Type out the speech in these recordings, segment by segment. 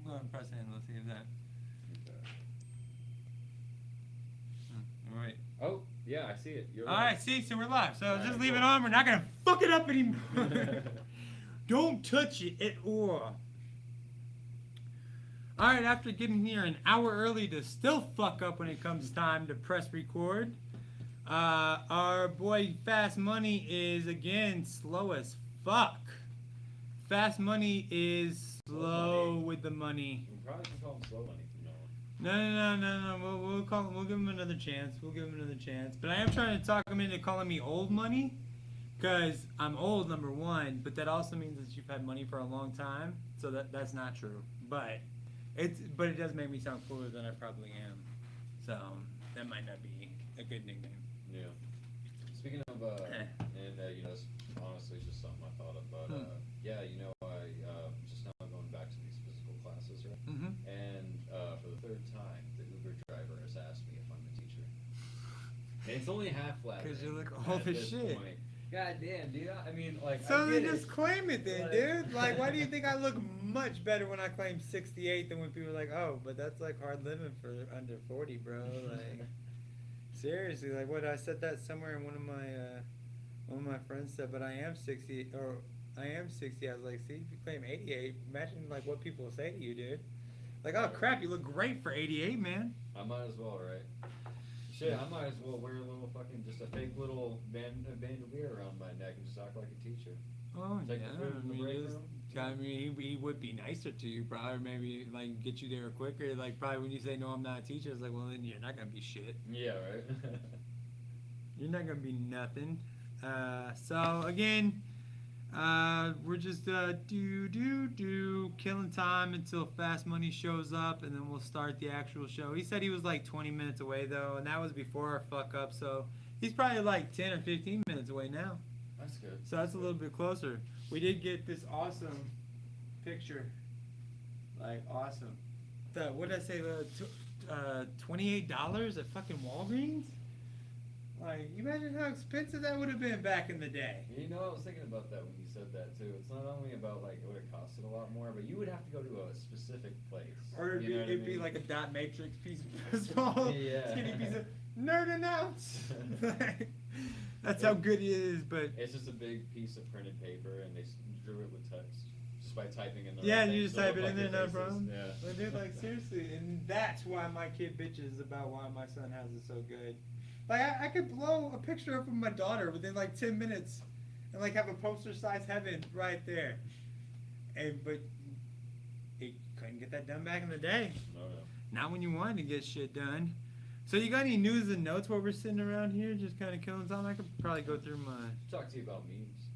Go and press in. Let's see if that. Okay. All right. Oh, yeah, I see it. You're All right. right. See, so we're live. So Alright, just leave it cool. on. We're not gonna fuck it up anymore. Don't touch it at all. All right. After getting here an hour early to still fuck up when it comes time to press record, our boy Fast Money is again slow as fuck. Fast Money is slow Money. with the money. We probably can call him slow money from now on. No. We'll give him another chance. We'll give him another chance. But I am trying to talk him into calling me old money, because I'm old, number one. But that also means that you've had money for a long time. So that's not true. But it does make me sound cooler than I probably am. So that might not be a good nickname. Yeah. Speaking of, it's honestly just something I thought of, but, I just now going back to these physical classes, right? Mm-hmm. And, for the third time, the Uber driver has asked me if I'm the teacher. And it's only half laughing. Because you look old as shit. Point. God damn, dude. I mean, like, So I then get just claim it then, dude. Like, why do you think I look much better when I claim 68 than when people are like, oh, but that's like hard living for under 40, bro. Like, seriously, like, what, I said that somewhere in one of my friends said, but I am 60, or I am 60. I was like, see, if you claim 88, imagine like what people will say to you, dude. Like, oh crap, you look great for 88, man. I might as well, right? Shit, I might as well wear a little fucking, just a fake little bandolier around my neck and just act like a teacher. Oh, Take yeah. the food in the break room. He would be nicer to you, probably. Maybe like get you there quicker. Like probably when you say no, I'm not a teacher, it's like, well, then you're not gonna be shit. Yeah, right. You're not gonna be nothing. So again, we're just killing time until Fast Money shows up, and then we'll start the actual show. He said he was like 20 minutes away though, and that was before our fuck up. So he's probably like 10 or 15 minutes away now. That's good. So that's a little bit closer. We did get this awesome picture. Like, awesome. What did I say? $28 at fucking Walgreens? Like, you imagine how expensive that would have been back in the day. You know, I was thinking about that when you said that too. It's not only about like it would have costed a lot more, but you would have to go to a specific place. Or it'd be like a dot matrix piece of small, skinny piece of NerdN OUT. That's how good he is, but it's just a big piece of printed paper, and they drew it with text just by typing in the. Yeah, right and you thing, just so type it it in looked there, like no their faces. problem. Yeah. But dude, like seriously, and that's why my kid bitches about why my son has it so good. Like I could blow a picture up of my daughter within like 10 minutes, and like have a poster size heaven right there. But he couldn't get that done back in the day. No. Not when you wanted to get shit done. So you got any news and notes while we're sitting around here just kind of killing time? I could probably go through my... Talk to you about memes.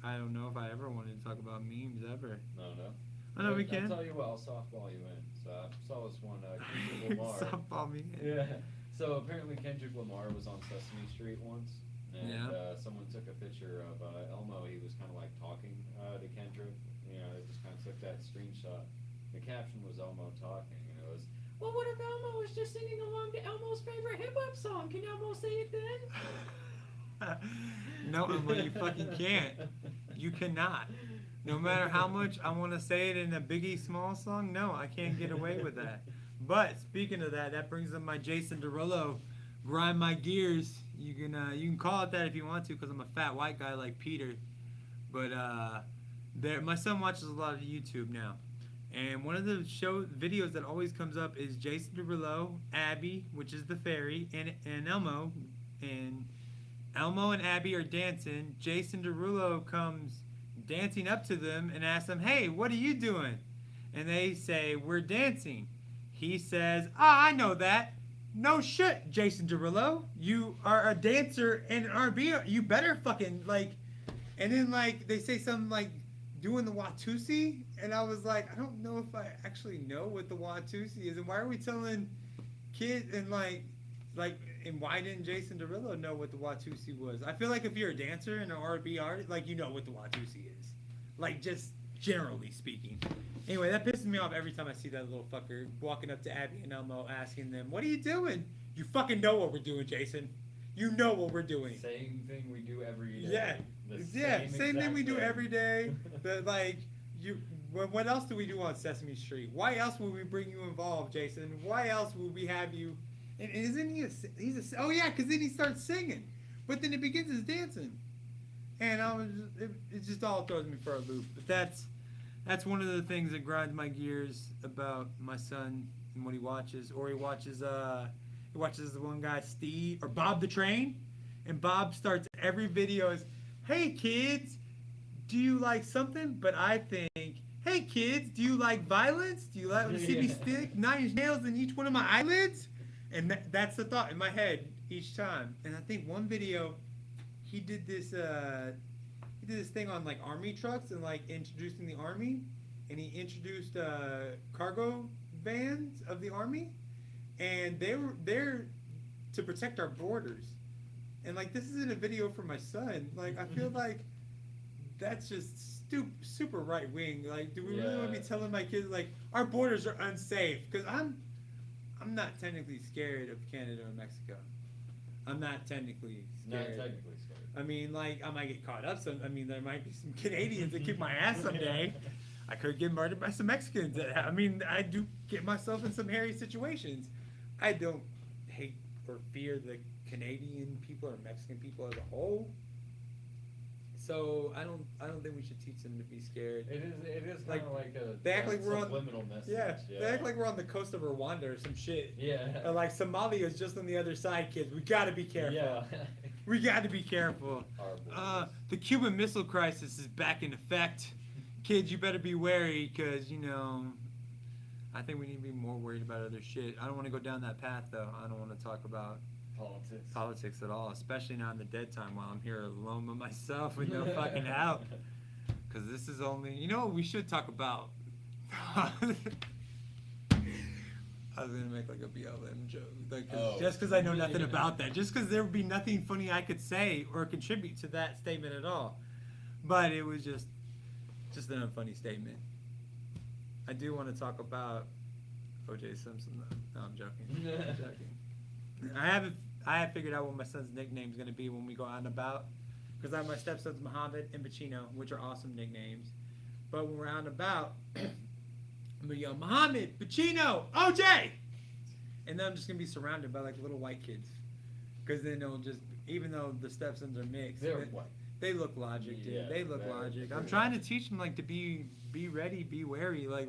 I don't know if I ever wanted to talk about memes ever. No. I know we can. I'll tell you what, I'll softball you in. So I saw this one, Kendrick Lamar. Softball me. Yeah. So apparently Kendrick Lamar was on Sesame Street once, and someone took a picture of Elmo. He was kind of like talking to Kendrick. You know, they just kind of took that screenshot. The caption was Elmo talking, and it was, well, what if Elmo was just singing along to Elmo's favorite hip-hop song? Can Elmo say it then? No, Elmo, you fucking can't. You cannot. No matter how much I want to say it in a Biggie Small song, no, I can't get away with that. But speaking of that, that brings up my Jason Derulo, grind my gears. You can call it that if you want to, because I'm a fat white guy like Peter. But my son watches a lot of YouTube now. And one of the videos that always comes up is Jason Derulo, Abby, which is the fairy, and Elmo. And Elmo and Abby are dancing. Jason Derulo comes dancing up to them and asks them, hey, what are you doing? And they say, we're dancing. He says, I know that. No shit, Jason Derulo. You are a dancer and an R&B. You better fucking, like... And then, like, they say something like, doing the Watusi, and I was like, I don't know if I actually know what the Watusi is, and why are we telling kids, and and why didn't Jason Derulo know what the Watusi was? I feel like if you're a dancer and an R&B artist, like, you know what the Watusi is, like, just generally speaking. Anyway, that pisses me off every time I see that little fucker walking up to Abby and Elmo asking them, what are you doing? You fucking know what we're doing, Jason. You know what we're doing. Same thing we do every day. Yeah, same thing we do every day. But like you, what else do we do on Sesame Street? Why else would we bring you involved, Jason? Why else would we have you? And isn't he? Oh yeah, because then he starts singing, but then it begins his dancing, and it just all throws me for a loop. But that's one of the things that grinds my gears about my son and what he watches. Or he watches the one guy, Steve or Bob the Train, and Bob starts every video as, "Hey kids, do you like something?" But I think, "Hey kids, do you like violence? Do you like to see me stick 9 nails in each one of my eyelids?" And that's the thought in my head each time. And I think one video, he did this thing on like army trucks and like introducing the army, and he introduced cargo vans of the army, and they were there to protect our borders. And like, this isn't a video for my son. Like, I feel like that's just super right wing. Like, do we really want to be telling my kids like our borders are unsafe? Because I'm not technically scared of Canada or Mexico. I'm not technically scared. Not technically scared. I mean, like, I might get caught up. I mean, there might be some Canadians that kick my ass someday. I could get murdered by some Mexicans. I mean, I do get myself in some hairy situations. I don't hate or fear the Canadian people or Mexican people as a whole. So I don't think we should teach them to be scared. It is kind of like a they act like we're subliminal message. Yeah, they act like we're on the coast of Rwanda or some shit. Yeah. And like Somalia is just on the other side, kids. We gotta be careful. Yeah. We gotta be careful. The Cuban Missile Crisis is back in effect. Kids, you better be wary, because, you know, I think we need to be more worried about other shit. I don't want to go down that path, though. I don't want to talk about politics at all, especially not in the dead time while I'm here alone by myself with no fucking out. Because this is only, you know what we should talk about? I was going to make like a BLM joke. Like, just because I know nothing about that. Just because there would be nothing funny I could say or contribute to that statement at all. But it was just an unfunny statement. I do want to talk about O.J. Simpson, though. No, I'm joking. I'm joking. I have figured out what my son's nickname is going to be when we go out and about. Because I have my stepsons Muhammad and Pacino, which are awesome nicknames. But when we're out and about, I'm going to yell, "Muhammad, Pacino, O.J.!" And then I'm just going to be surrounded by like little white kids. Because then they'll just, even though the stepsons are mixed, they're white. They look logic, dude. Yeah, they look logic. I'm trying to teach them like to be ready, be wary. Like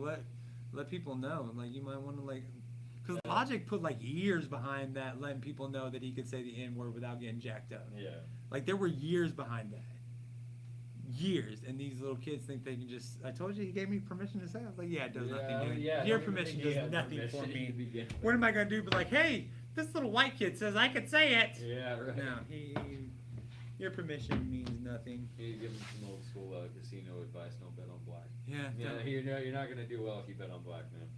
let people know. And like you might want to like, because Logic put like years behind that, letting people know that he could say the N-word without getting jacked up. Yeah. Like there were years behind that. Years, and these little kids think they can just. I told you he gave me permission to say. I was like, yeah, it does nothing. Dude. Yeah, your permission does nothing for me. What am I gonna do? But like, hey, this little white kid says I could say it. Yeah, right. No, your permission means nothing. You give him some old school casino advice: don't bet on black. Yeah. You're not gonna do well if you bet on black, man.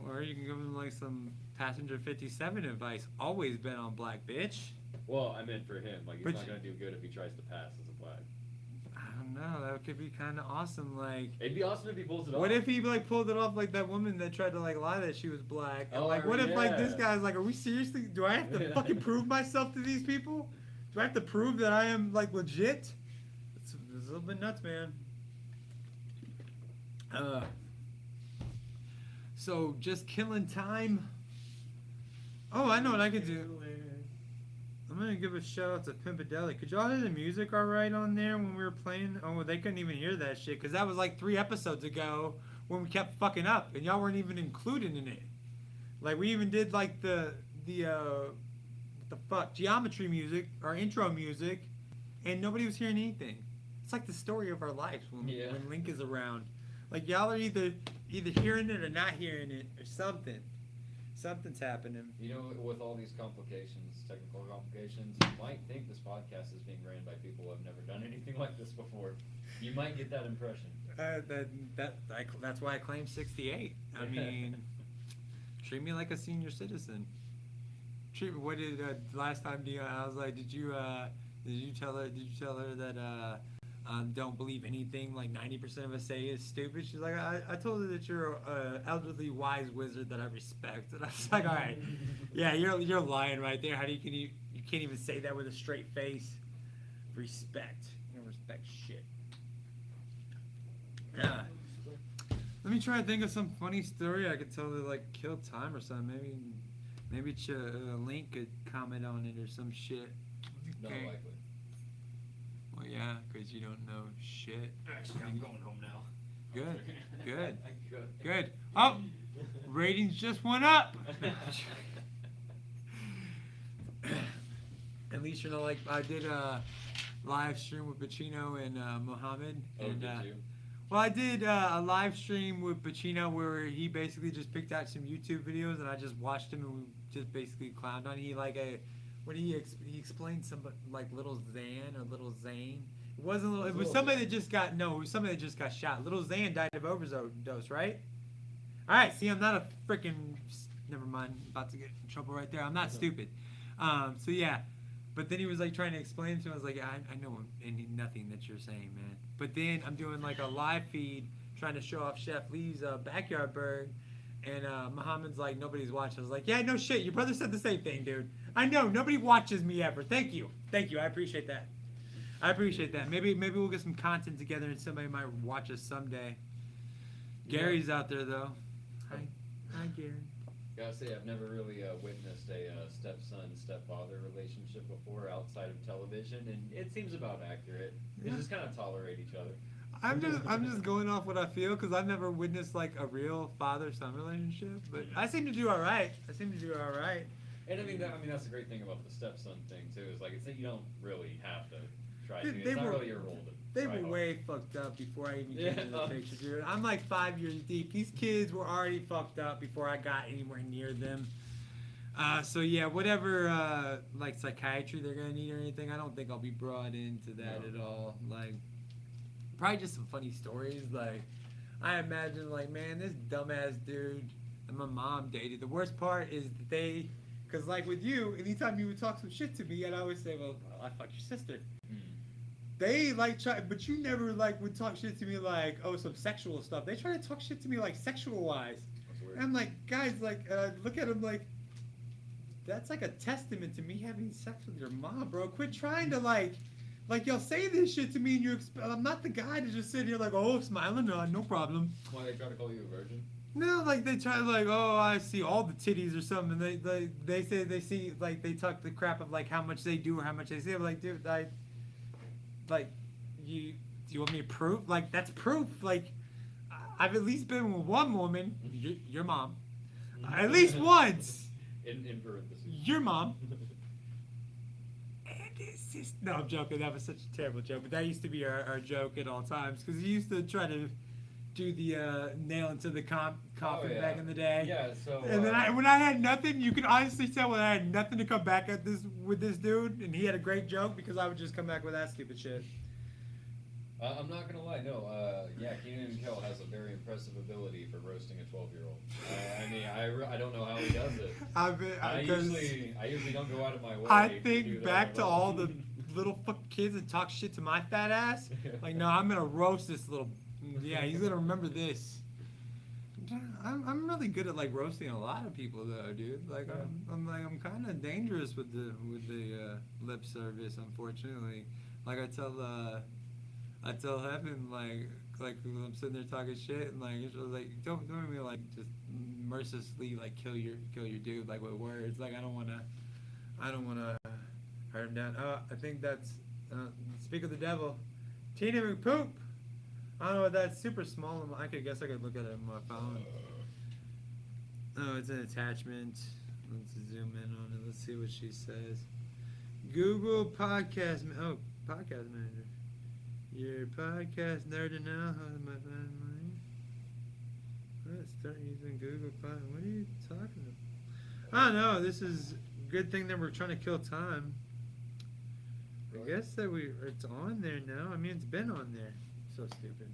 Or you can give him like some Passenger 57 advice: always bet on black, bitch. Well, I meant for him. Like he's not gonna do good if he tries to pass as a black. I don't know. That could be kind of awesome. Like, it'd be awesome if he pulls it off. What if he like pulled it off like that woman that tried to like lie that she was black? And, like, what if like this guy's like, are we seriously? Do I have to fucking prove myself to these people? Do I have to prove that I am like legit? It's a little bit nuts, man. So just killing time. Oh, I know what I could do. I'm gonna give a shout out to Pimpedeli. Could y'all hear the music all right on there when we were playing? Oh, they couldn't even hear that shit because that was like 3 episodes ago when we kept fucking up and y'all weren't even included in it. Like we even did like the geometry music, our intro music, and nobody was hearing anything. It's like the story of our lives when Link is around. Like y'all are either hearing it or not hearing it or something. Something's happening. You know, with all these complications, technical complications, you might think this podcast is being ran by people who have never done anything like this before. You might get that impression. That's why I claim 68. I mean, treat me like a senior citizen. What did last time? I was like, did you tell her that don't believe anything like 90% of us say is stupid? She's like, I told her that you're an elderly wise wizard that I respect. And I was like, all right, yeah, you're lying right there. How do you You can't even say that with a straight face. Respect. You don't respect shit. Let me try to think of some funny story I could tell to like kill time or something. Maybe Link could comment on it or some shit. Not likely. Well, yeah, because you don't know shit. Actually, I'm going home now. Good. Oh, ratings just went up. At least you're not like I did a live stream with Pacino and Mohammed. Oh, and, did you? Well, I did a live stream with Pacino where he basically just picked out some YouTube videos and I just watched him and we just basically clowned on. He he explained some like little Zan or little Zane. It wasn't little. It was somebody that just got It was somebody that just got shot. Little Zan died of overdose, right? All right. See, I'm not a freaking. Never mind. I'm about to get in trouble right there. I'm not stupid. So yeah. But then he was like trying to explain to me. I was like, I know nothing that you're saying, man. But then I'm doing like a live feed trying to show off Chef Lee's backyard burg. And Muhammad's like, nobody's watching. I was like, yeah, no shit. Your brother said the same thing, dude. I know. Nobody watches me ever. Thank you. I appreciate that. Maybe we'll get some content together and somebody might watch us someday. Gary's out there, though. Hi, Gary. Gotta say, I've never really witnessed a stepson-stepfather relationship before outside of television, and it seems about accurate. They just kind of tolerate each other. I'm just going off what I feel because I've never witnessed like a real father-son relationship, but I seem to do all right. And I mean that's the great thing about the stepson thing too is like it's that you don't really have to try to. It's not really your role to. They were way fucked up before I even came into the picture, dude. I'm like 5 years deep. These kids were already fucked up before I got anywhere near them. So yeah, whatever like psychiatry they're gonna need or anything, I don't think I'll be brought into that at all. Like probably just some funny stories. Like I imagine like, man, this dumbass dude and my mom dated. The worst part is that because like with you, anytime you would talk some shit to me, I'd always say, well, I fucked your sister. They like try, but you never like would talk shit to me like, oh, some sexual stuff. They try to talk shit to me like sexual wise. And I'm like, guys, like, look at them like, that's like a testament to me having sex with your mom, bro. Quit trying to like y'all say this shit to me and I'm not the guy to just sit here like, oh, smiling, no problem. Why they try to call you a virgin? No, like they try to like, oh, I see all the titties or something. And they say they see like they talk the crap of like how much they do or how much they see. I'm like, dude, do you want me to prove? Like, that's proof. Like, I've at least been with one woman, your mom, at least once. In parentheses. Your mom. And it's just, no, I'm joking. That was such a terrible joke. But that used to be our joke at all times. Because he used to try to do the nail into the coffin back in the day. Yeah, so. And then when I had nothing, you can honestly tell when I had nothing to come back at with this dude, and he had a great joke because I would just come back with that stupid shit. I'm not gonna lie, no. Keenan Kel has a very impressive ability for roasting a 12-year-old. I don't know how he does it. I usually don't go out of my way. I think back to all the little fucking kids that talk shit to my fat ass. Like, no, I'm gonna roast this little. Yeah, he's gonna remember this. I'm really good at like roasting a lot of people though, dude. Like I'm kind of dangerous with the lip service, unfortunately. Like I tell Heaven like when I'm sitting there talking shit and like it's like don't make me like just mercilessly like kill your dude like with words. Like I don't wanna hurt him down. I think that's speak of the devil. Tina McPoop. I don't know what that's super small. I guess I could look at it on my phone. Oh, it's an attachment. Let's zoom in on it. Let's see what she says. Google Podcast. Oh, Podcast Manager. Your podcast NerdN OUT. How am I finding mine? Let's start using Google Podcast. What are you talking about? I don't know. This is a good thing that we're trying to kill time. I guess that it's on there now. I mean, it's been on there. So stupid.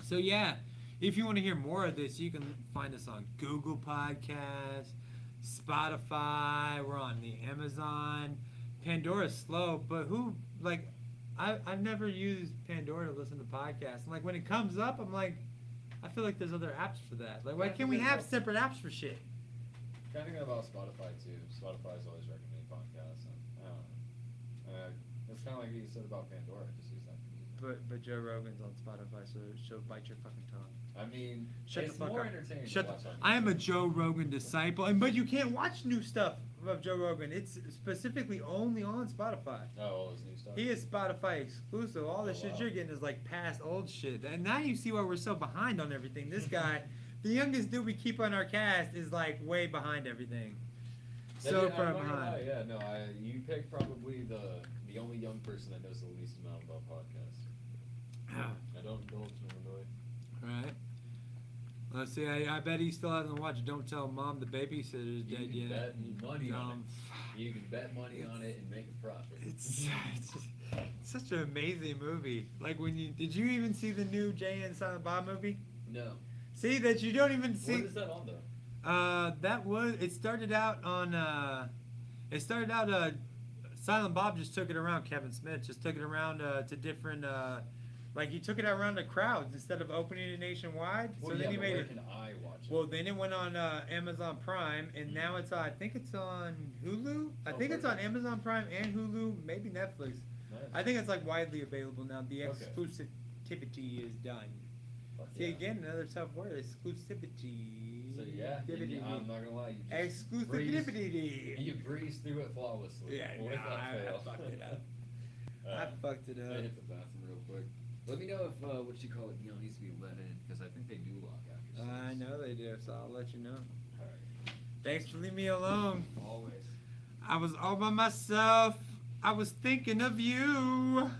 So yeah, if you want to hear more of this, you can find us on Google Podcasts, Spotify. We're on the Amazon. Pandora's slow, but I've never used Pandora to listen to podcasts. And like when it comes up, I'm like, I feel like there's other apps for that. Like, why can't we have separate apps for shit? I think about Spotify too. Spotify's always recommending podcasts. like you said about Pandora. Just use that for music. But Joe Rogan's on Spotify, so bite your fucking tongue. I mean, Shut it's the fuck more up. entertaining Shut to watch on I am a YouTube. Joe Rogan disciple, but you can't watch new stuff of Joe Rogan. It's specifically only on Spotify. Oh, all his new stuff. He is Spotify exclusive. All the shit wow. you're getting is like past old shit. And now you see why we're so behind on everything. This guy, the youngest dude we keep on our cast, is like way behind everything. So far behind. Yeah, no, you picked probably the only young person that knows the least amount about podcasts. I don't indulge in Illinois. Right. Let's see. I bet he still hasn't watched Don't Tell Mom the Babysitter's Dead You can yet. bet money on it. You can bet money on it and make a profit. It's such an amazing movie. Like did you even see the new Jay and Silent Bob movie? No. See that you don't even see. What is that on though? It started out on. Silent Bob just took it around. Kevin Smith just took it around to different. Like he took it around to crowds instead of opening it nationwide. Well, so yeah, then he but made where it. can I watch it? Well, then it went on Amazon Prime, and now it's I think it's on Hulu. I think it's on Amazon Prime and Hulu, maybe Netflix. Nice. I think it's like widely available now. The Okay. exclusivity is done. Fuck See yeah. again, another tough word. Exclusivity. So yeah, I'm not gonna lie. You just Exclusivity. You breeze through it flawlessly. Yeah, without I fail. fucked it up. I fucked it I up. hit the bathroom real quick. Let me know if what you call it, needs to be let in, because I think they do lock after 6. I know they do, so I'll let you know. Alright. Thanks for leaving me alone. Always. I was all by myself. I was thinking of you.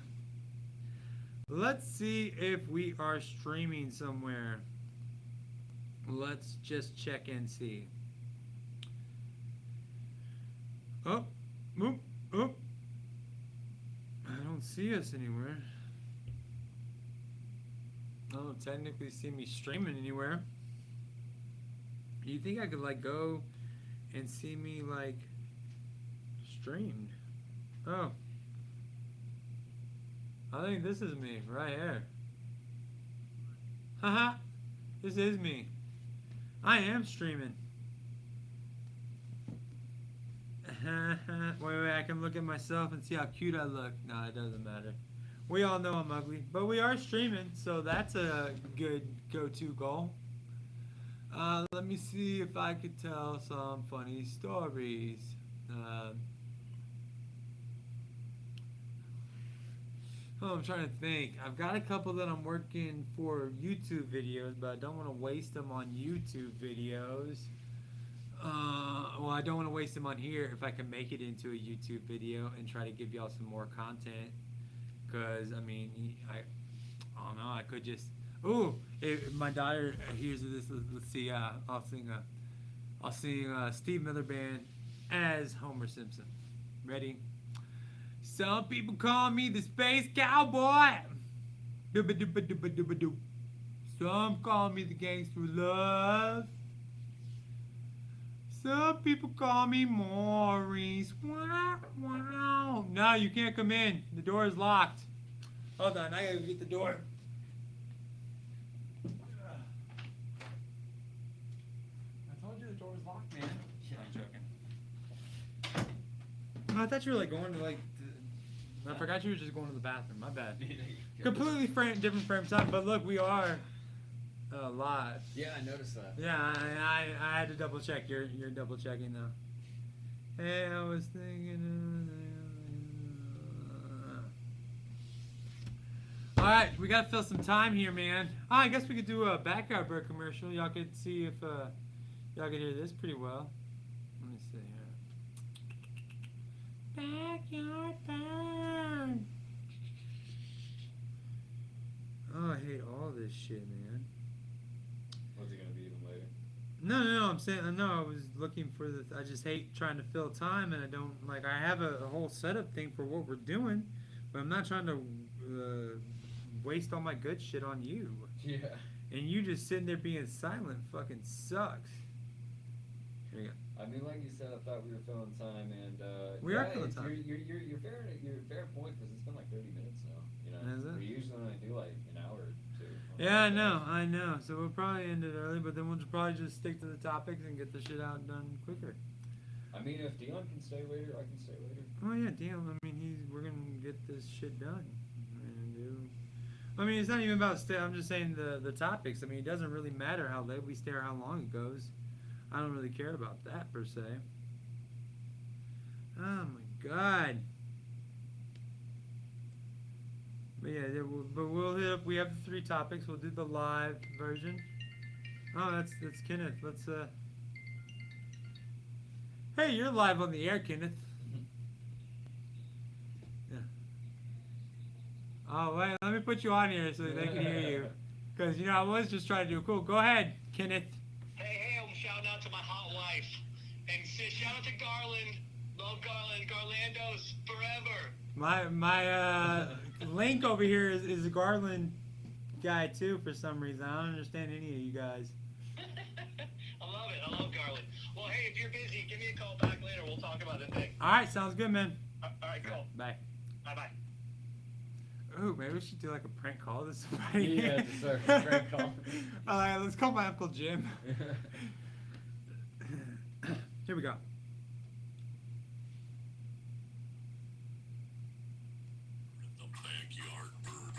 Let's see if we are streaming somewhere. Let's just check and see. Oh, oop, oop. I don't see us anywhere. I don't technically see me streaming anywhere. Do you think I could like go and see me like streamed? Oh. I think this is me right here. Haha. This is me. I am streaming. Wait, I can look at myself and see how cute I look. No, it doesn't matter. We all know I'm ugly, but we are streaming, so that's a good go-to goal. Let me see if I could tell some funny stories. I'm trying to think. I've got a couple that I'm working for YouTube videos, but I don't want to waste them on YouTube videos. Well, I don't want to waste them on here if I can make it into a YouTube video and try to give y'all some more content. Because, I mean, I don't know, I could just... Ooh, if my daughter hears this, let's see, I'll sing Steve Miller Band as Homer Simpson. Ready? Some people call me the Space Cowboy. Dooba-dooba-dooba-dooba-doo. Some call me the Gangster of Love. Some people call me Maurice. Wow, wow. No, you can't come in. The door is locked. Hold on, I gotta get the door. I told you the door was locked, man. Yeah, I'm joking. Oh, I thought you were like going to like. I forgot you were just going to the bathroom. My bad. Completely different frame time, but look, we are live. Yeah, I noticed that. Yeah, I had to double check. You're double checking now. Hey, I was thinking. All right, we gotta fill some time here, man. Oh, I guess we could do a backyard bird commercial. Y'all could see if y'all could hear this pretty well. Let me see here. Backyard bird. Oh, I hate all this shit, man. What's it gonna be even later? No, I'm saying, no, I was looking for the, I just hate trying to fill time, and I don't, like, I have a whole setup thing for what we're doing, but I'm not trying to waste all my good shit on you. Yeah. And you just sitting there being silent fucking sucks. Here we go. I mean, like you said, I thought we were filling time, and we are filling time. You're fair point, because it's been like 30 minutes now. You know, Is it? we usually only do like an hour or two. Yeah, I know. So we'll probably end it early, but then we'll probably just stick to the topics and get the shit out and done quicker. I mean, if Dion can stay later, I can stay later. Oh yeah, Dion. I mean, we're gonna get this shit done. And, I mean, it's not even about stay. I'm just saying the topics. I mean, it doesn't really matter how late we stay or how long it goes. I don't really care about that per se. Oh my god. But yeah, but we'll hit up. We have the 3 topics. We'll do the live version. Oh, that's Kenneth. Let's Hey, you're live on the air, Kenneth. Yeah. Oh wait, let me put you on here so they can hear you. Cause I was just trying to do cool. Go ahead, Kenneth. Hey, I'm shouting out to my hot wife. And shout out to Garland. Love Garland. Garlandos forever. My Link over here is a Garland guy too for some reason. I don't understand any of you guys. I love it. I love Garland. Well, hey, if you're busy, give me a call back later. We'll talk about the thing. All right, sounds good, man. All right, cool. Bye. Bye-bye. Ooh, maybe we should do like a prank call to somebody. Yeah, just a prank call. All right, let's call my Uncle Jim. Here we go. The backyard bird.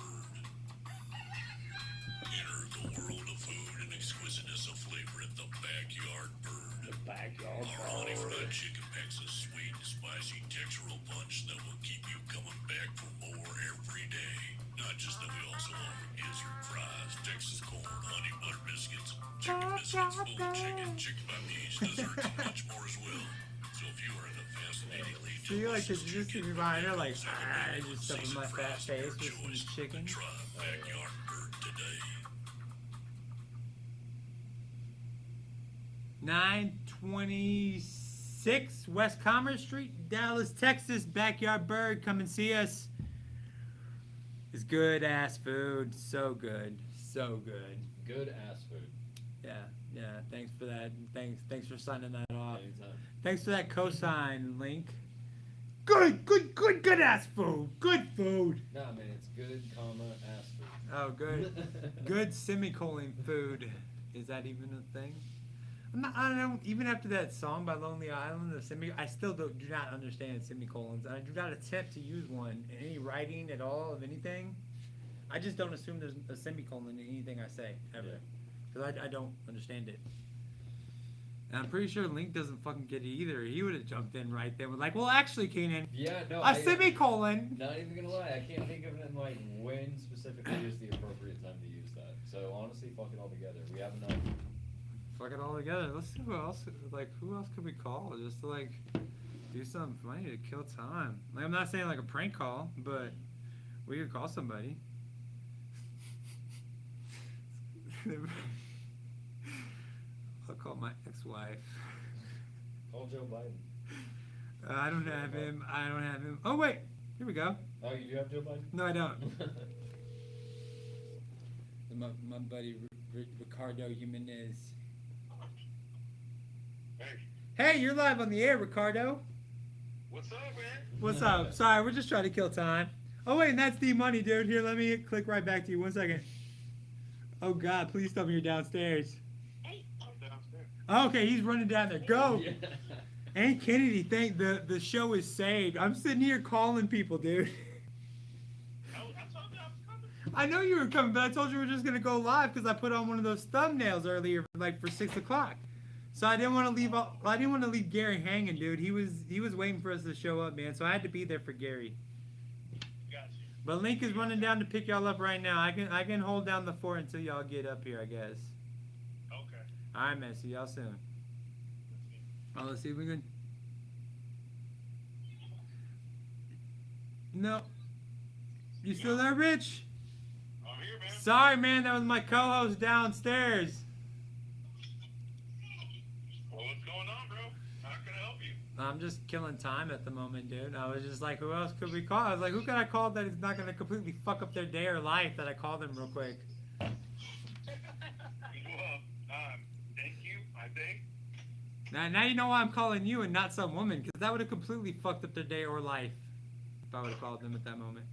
Enter the world of food and exquisiteness of flavor at the backyard bird. The backyard Our honey fried chicken packs a sweet, spicy, textural punch that will keep you coming back for more every day. Not just that, we also offer gizzard fries, Texas corn, honey butter biscuits, chicken biscuits, full chicken, chicken baptiste, desserts, and much more as well. So if you are in the fascinatingly See, like, could you just see me behind her, like, I just stuffing my fat face with some chicken? Try backyard bird today. 926 West Commerce Street, Dallas, Texas. Backyard Bird, come and see us. It's good ass food, so good, so good. Good ass food. Yeah. Thanks for that. Thanks for signing that off. Anytime. Thanks for that cosign, Link. Good ass food. Good food. Nah, man, it's good, ass food. Oh, good semicolon food. Is that even a thing? I don't even after that song by Lonely Island, I still do not understand semicolons. I do not attempt to use one in any writing at all of anything. I just don't assume there's a semicolon in anything I say ever, because I don't understand it. And I'm pretty sure Link doesn't fucking get it either. He would have jumped in right there with like, well, actually, Keenan, Yeah, no. a semicolon. Not even gonna lie, I can't think of it in like when specifically is the appropriate time to use that. So honestly, fuck it all together. We have enough. Fuck it all together. Let's see who else. Like, who else could we call just to like do something funny to kill time? Like, I'm not saying like a prank call, but we could call somebody. I'll call my ex-wife. Call Joe Biden. I don't have him. Oh wait, here we go. Oh, you do have Joe Biden? No, I don't. My buddy Ricardo Jimenez. Hey, you're live on the air, Ricardo. What's up, man? What's up? Sorry, we're just trying to kill time. Oh wait, and that's D-Money, dude. Here, let me click right back to you. 1 second. Oh God, please tell me you're downstairs. I'm downstairs. Oh, okay, he's running down there. Go. Yeah. Ain't Kennedy, thank the show is saved. I'm sitting here calling people, dude. I told you I was coming. I know you were coming, but I told you we were just gonna go live because I put on one of those thumbnails earlier, like for 6 o'clock. So I didn't want to leave Gary hanging, dude. He was waiting for us to show up, man. So I had to be there for Gary. Got you. But Link is running down to pick y'all up right now. I can hold down the fort until y'all get up here, I guess. Okay. All right, man. See y'all soon. Oh, let's see if we can. No. You still there, Rich? I'm here, man. Sorry, man. That was my co-host downstairs. Well, what's going on, bro? How can I help you? I'm just killing time at the moment, dude. I was just like, who else could we call? I was like, who can I call that is not going to completely fuck up their day or life that I call them real quick? Well, thank you, I think. Now you know why I'm calling you and not some woman, because that would have completely fucked up their day or life if I would have called them at that moment.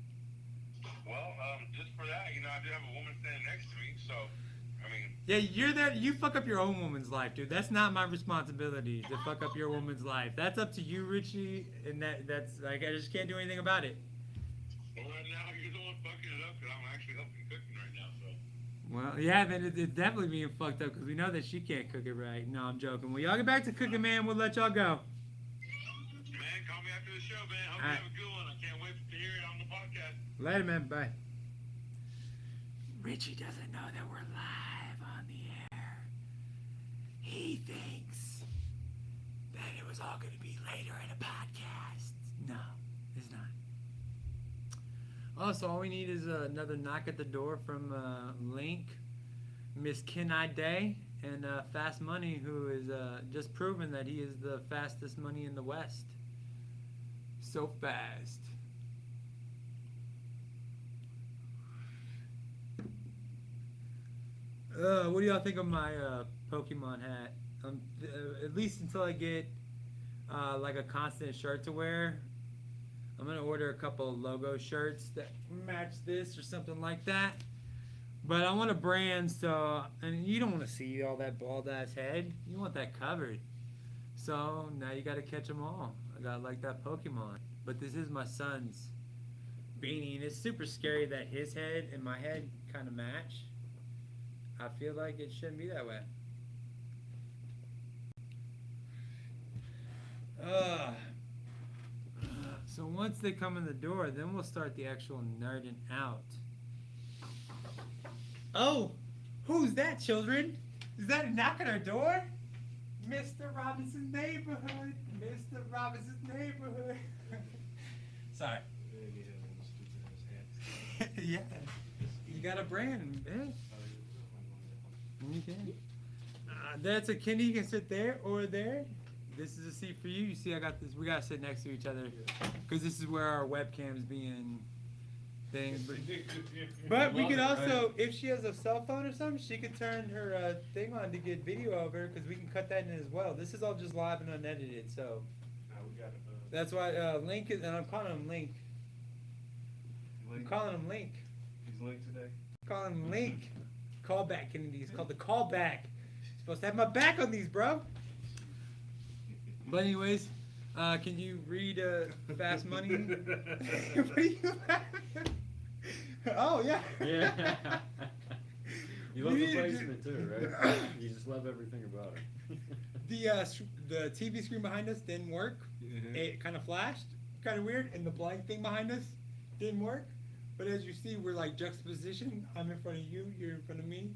Well, just for that, I do have a woman standing next to me, so I mean, Yeah, you're there. You fuck up your own woman's life, dude. That's not my responsibility to fuck up your woman's life. That's up to you, Richie. And that's like, I just can't do anything about it. well, right now you're the one fucking it up because I'm actually helping cooking right now. So. Well, yeah, man, it's definitely being fucked up because we know that she can't cook it right. No, I'm joking. Well, y'all get back to cooking, man. We'll let y'all go. Man, call me after the show, man. Hope All right. you have a good one. I can't wait to hear it on the podcast. Later, man. Bye. Richie doesn't know that we're live on the air. He thinks that it was all going to be later in a podcast. No, it's not. Oh, so all we need is another knock at the door from Link, Miss Kenai Day, and Fast Money, who is just proven that he is the fastest money in the West. So fast. What do y'all think of my Pokemon hat? At least until I get like a constant shirt to wear, I'm gonna order a couple of logo shirts that match this or something like that. But I want a brand, so, and you don't want to see all that bald ass head. You want that covered. So now you got to catch them all. I got like that Pokemon. But this is my son's beanie, and it's super scary that his head and my head kind of match. I feel like it shouldn't be that way. So once they come in the door, then we'll start the actual NerdN Out. Oh, who's that, children? Is that a knock on our door? Mr. Robinson's neighborhood. Mr. Robinson's neighborhood. Sorry. Yeah. You got a brand, man. You can. That's a Kenny. You can sit there or there. This is a seat for you. You see, I got this. We gotta sit next to each other because this is where our webcams being things. But we could also, if she has a cell phone or something, she could turn her thing on to get video over because we can cut that in as well. This is all just live and unedited, so that's why Link is, and I'm calling him Link. I'm calling him Link. He's Link today. I'm calling him Link. Callback, Kennedy. It's called the callback. Supposed to have my back on these, bro. But anyways, can you read Fast Money? What are you laughing? Oh yeah. Yeah. You love the placement too, right? You just love everything about it. The TV screen behind us didn't work. Mm-hmm. It kind of flashed, kind of weird, and the blank thing behind us didn't work. But as you see, we're like juxtaposition. I'm in front of you, you're in front of me.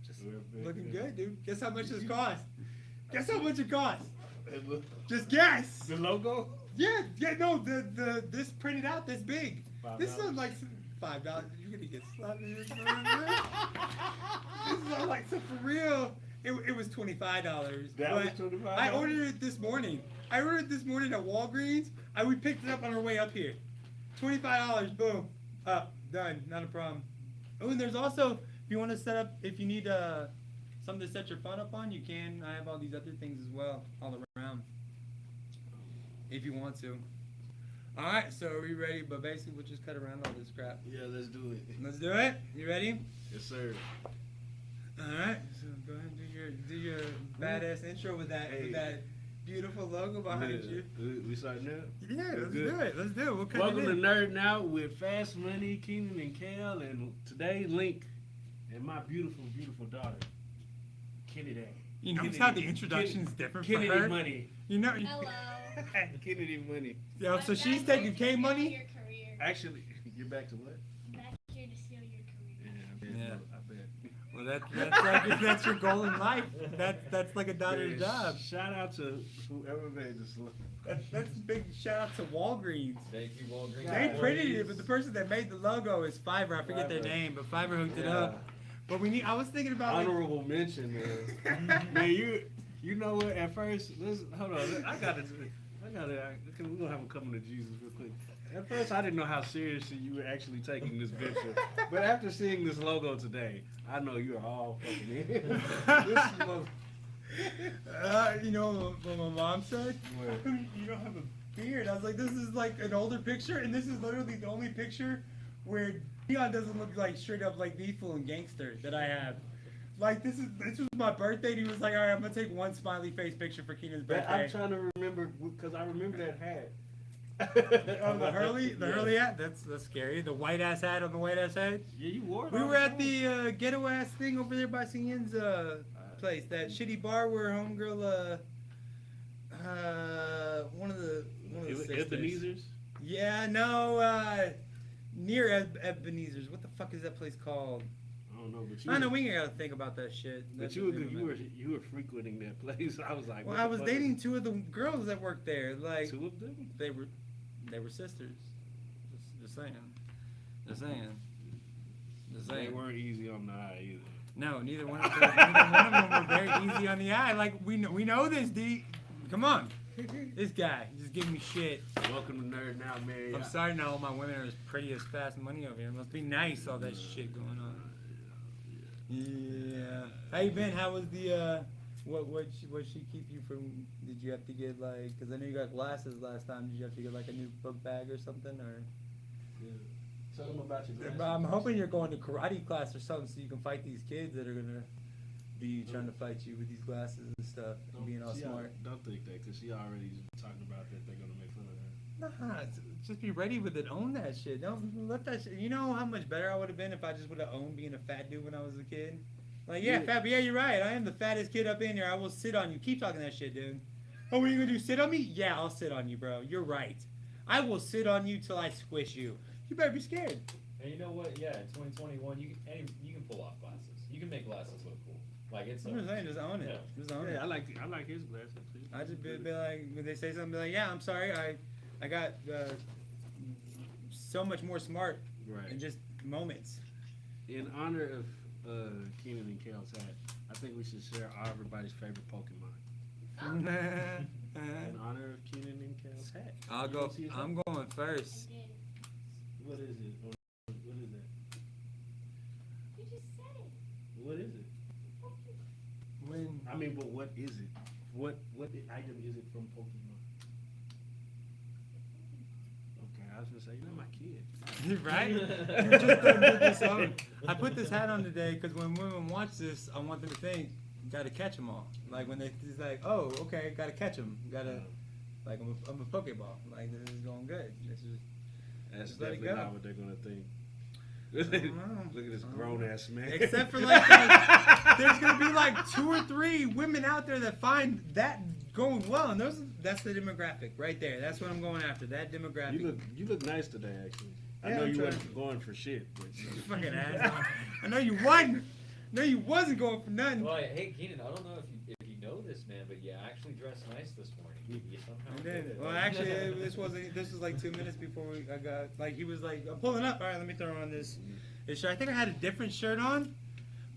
Just looking good, dude. Guess how much this cost? Guess how much it cost? Just guess. The logo? Yeah, no, this printed out this big. $5. This is like $5. You're gonna get slapped. This is like, so for real. It was $25. That was $25? I ordered it this morning. I ordered it this morning at Walgreens. We picked it up on our way up here. $25. Boom. Up. Done. Not a problem. Oh, and there's also, if you want to set up, if you need something to set your phone up on, you can. I have all these other things as well, all around. If you want to. Alright, so are we ready? But basically, we'll just cut around all this crap. Yeah, let's do it. Let's do it. You ready? Yes, sir. Alright, so go ahead and do your badass intro with that beautiful logo behind you. We starting now? Yeah, let's do it. Let's do it. We'll cut Welcome it to in. NerdN OUT with Fast Money, Keenan and Kel, and today Link and my beautiful, beautiful daughter, Kennedy. You notice how the introduction's different for Kennedy her? Money. You know. Hello. Kennedy Money. Yeah, so she's taking K Steal money. Your career. Actually, you're back to what? Back here to steal your career. Yeah. I bet. Well, that's like if that's your goal in life. That's like a daughter's Man, job. Shout out to whoever made this look. That's a big shout out to Walgreens. Thank you, Walgreens. They printed it, but the person that made the logo is Fiverr. I forget their Fiverr. name, but Fiverr hooked it up. But we need. I was thinking about like, Honorable mention, man. Man, you know what? At first, hold on. I gotta. We're gonna have a couple of Jesus real quick. At first, I didn't know how seriously you were actually taking this venture, but after seeing this logo today, I know you're all fucking in. This is you know what my mom said? What? You don't have a beard. I was like, this is like an older picture, and this is literally the only picture where Dion doesn't look like straight up like Lethal and Gangster that I have. Like this was my birthday. And he was like, all right, I'm gonna take one smiley face picture for Keenan's birthday. I'm trying to remember because I remember that hat. Oh, the Hurley hat. That's scary. The white ass hat on the white ass head. Yeah, you wore it. We were at the ghetto ass thing over there by Cian's place. That shitty bar where homegirl one of the sisters. Ebenezer's. Yeah, no, near Ebenezer's. What the fuck is that place called? I don't know, but you. I know we ain't gotta think about that shit. But you were frequenting that place. I was like, well, I was dating two of the girls that worked there. Like two of them. They were sisters. Just saying. They weren't easy on the eye either. No, neither one of them were very easy on the eye. Like we know this, D. Come on, this guy just giving me shit. Welcome to NerdN OUT, man. I'm sorry now all my women are as pretty as fast money over here. It must be nice all that shit going on. Yeah. How you been? How was the what she keep you from? Did you have to get like? Because I know you got glasses last time. Did you have to get like a new book bag or something or? Yeah. Tell them about your glasses. I'm hoping you're going to karate class or something so you can fight these kids that are gonna be trying to fight you with these glasses and stuff and being all smart. Don't think that because she already talking about that they're gonna make fun of her. Nah, just be ready with it. Own that shit. Don't let that shit. You know how much better I would have been if I just would have owned being a fat dude when I was a kid? Like, yeah, fat, but yeah, you're right. I am the fattest kid up in here. I will sit on you. Keep talking that shit, dude. Oh, what are you gonna do? Sit on me? Yeah, I'll sit on you, bro. You're right. I will sit on you till I squish you. You better be scared. And you know what? Yeah, in 2021, you can pull off glasses. You can make glasses look cool. Like it's. I'm just saying, just own it. Yeah. Just own it. I like his glasses too. I just be like, when they say something, be like, yeah, I'm sorry, I got so much more smart in just moments. In honor of Keenan and Kale's hat, I think we should share everybody's favorite Pokemon. In honor of Keenan and Kale's hat. I'll go. I'm going first. What is it? What is that? You just said it. What is it? When I mean, but what is it? What item is it from Pokemon? Okay, I was gonna say you're not my kid. Right? You just couldn't put this on. I put this hat on today because when women watch this, I want them to think, gotta catch them all. Like when it's like, oh, okay, gotta catch them. Gotta, like I'm a Pokeball. Like this is going good. That's just let it definitely go. not what they're gonna think. Look at this grown ass man. Except for like, there's gonna be like 2 or 3 women out there that find that going well, and that's the demographic right there. That's what I'm going after. That demographic. You look nice today, actually. Yeah, I know I'm you trying. wasn't going for shit. But, You fucking asshole. I know you wasn't. No, you wasn't going for nothing. Well, hey Keenan, I don't know if you know this, man, but you actually dressed nice this morning. You somehow I did did. it. Well, actually, this was like 2 minutes before I got, like, he was like, I'm pulling up. All right, let me throw on this shirt. I think I had a different shirt on,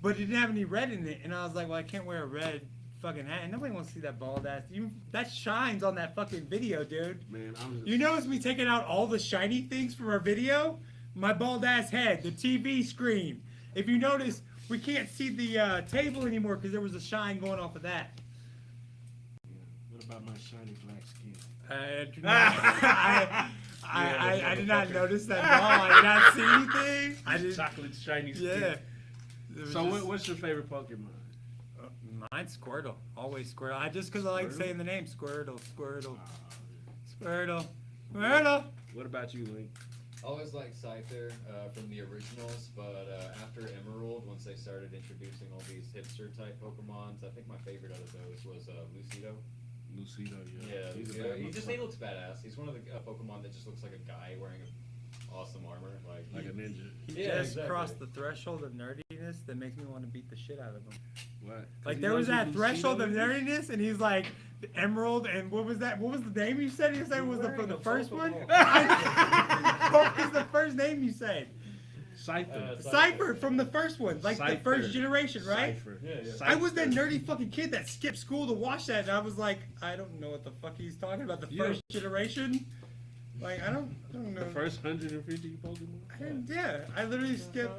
but it didn't have any red in it. And I was like, well, I can't wear a red fucking hat. And nobody wants to see that bald ass. That shines on that fucking video, dude. man, You notice me taking out all the shiny things from our video? My bald ass head, the TV screen. If you notice, we can't see the table anymore because there was a shine going off of that. What about my shiny black skin? I did not notice that at all. I did not see anything. I did. Chocolate shiny skin. Yeah. So what's your favorite Pokemon? Mine's Squirtle. Always Squirtle. Just because I like saying the name Squirtle. Squirtle. What about you, Link? Always liked Scyther from the originals, but after Emerald, once they started introducing all these hipster type Pokemons, I think my favorite out of those was Lucido. Lucido, yeah. Yeah, He's a Lucido. bad He looks badass. He's one of the Pokemon that just looks like a guy wearing awesome armor, like a ninja. He just crossed the threshold of nerdiness that makes me want to beat the shit out of him. What? Like there was that threshold of nerdiness, and he's like Emerald, and what was that? What was the name you said? You said it was the first one. What was the first name you said? Scyther. Cypher from the first one, like the Scyther. first generation, right? Cypher. Yeah. I was that nerdy fucking kid that skipped school to watch that, and I was like, I don't know what the fuck he's talking about. The first generation, like I don't know. The first 150 Pokemon. I literally skipped.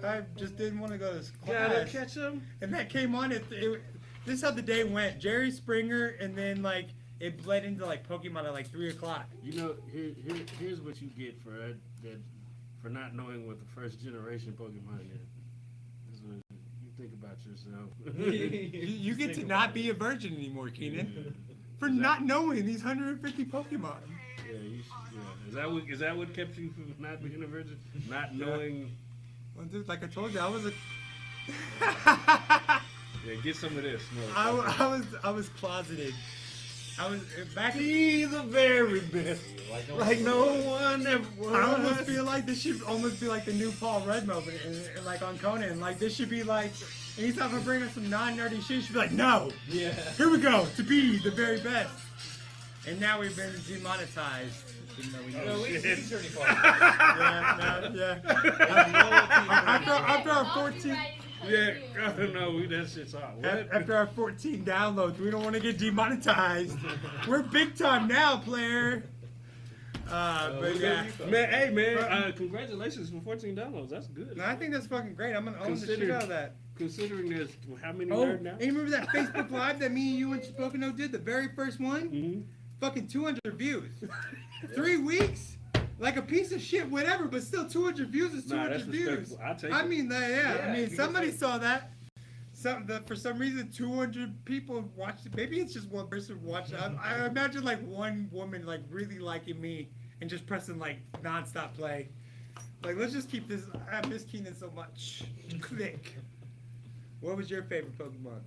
I just didn't want to go to Gotta class. catch them. And that came on. This is how the day went. Jerry Springer, and then like it bled into like Pokemon at like 3 o'clock. You know, here's what you get for not knowing what the first generation Pokemon is. You think about yourself. You get to not be a virgin anymore, Keenan, for not knowing these 150 Pokemon. Yeah, Is that what kept you from not being a virgin? Not knowing. Well, dude, like I told you, I was a. Yeah, get some of this. No, I was closeted. I was back. Be the very best. Like no one ever was. I almost feel like this should almost be like the new Paul Rudd moment, and like on Conan. Like this should be like, anytime I bring up some non-nerdy shit, you should be like, no. Yeah. Here we go to be the very best. And now we've been demonetized. Even though we know. No, we turn it After our 14. Yeah, no, that shit's hot. What? After our 14 downloads, we don't want to get demonetized. We're big time now, player. But yeah, man, hey man, congratulations for 14 downloads. That's good. no, I think that's fucking great. I'm gonna own the shit out of that. Considering there's how many Oh, nerd now? and you remember that Facebook Live that me and you and Spokono did, the very first one? Mm-hmm. Fucking 200 views. 3 weeks? Like a piece of shit, whatever, but still 200 views is 200 that's views. respectable. I'll take I it. mean, yeah. I mean, because somebody saw that. For some reason, 200 people watched it. Maybe it's just one person watched it. I imagine like one woman like really liking me and just pressing like nonstop play. Like, let's just keep this. I miss Keenan so much. Click. What was your favorite Pokemon?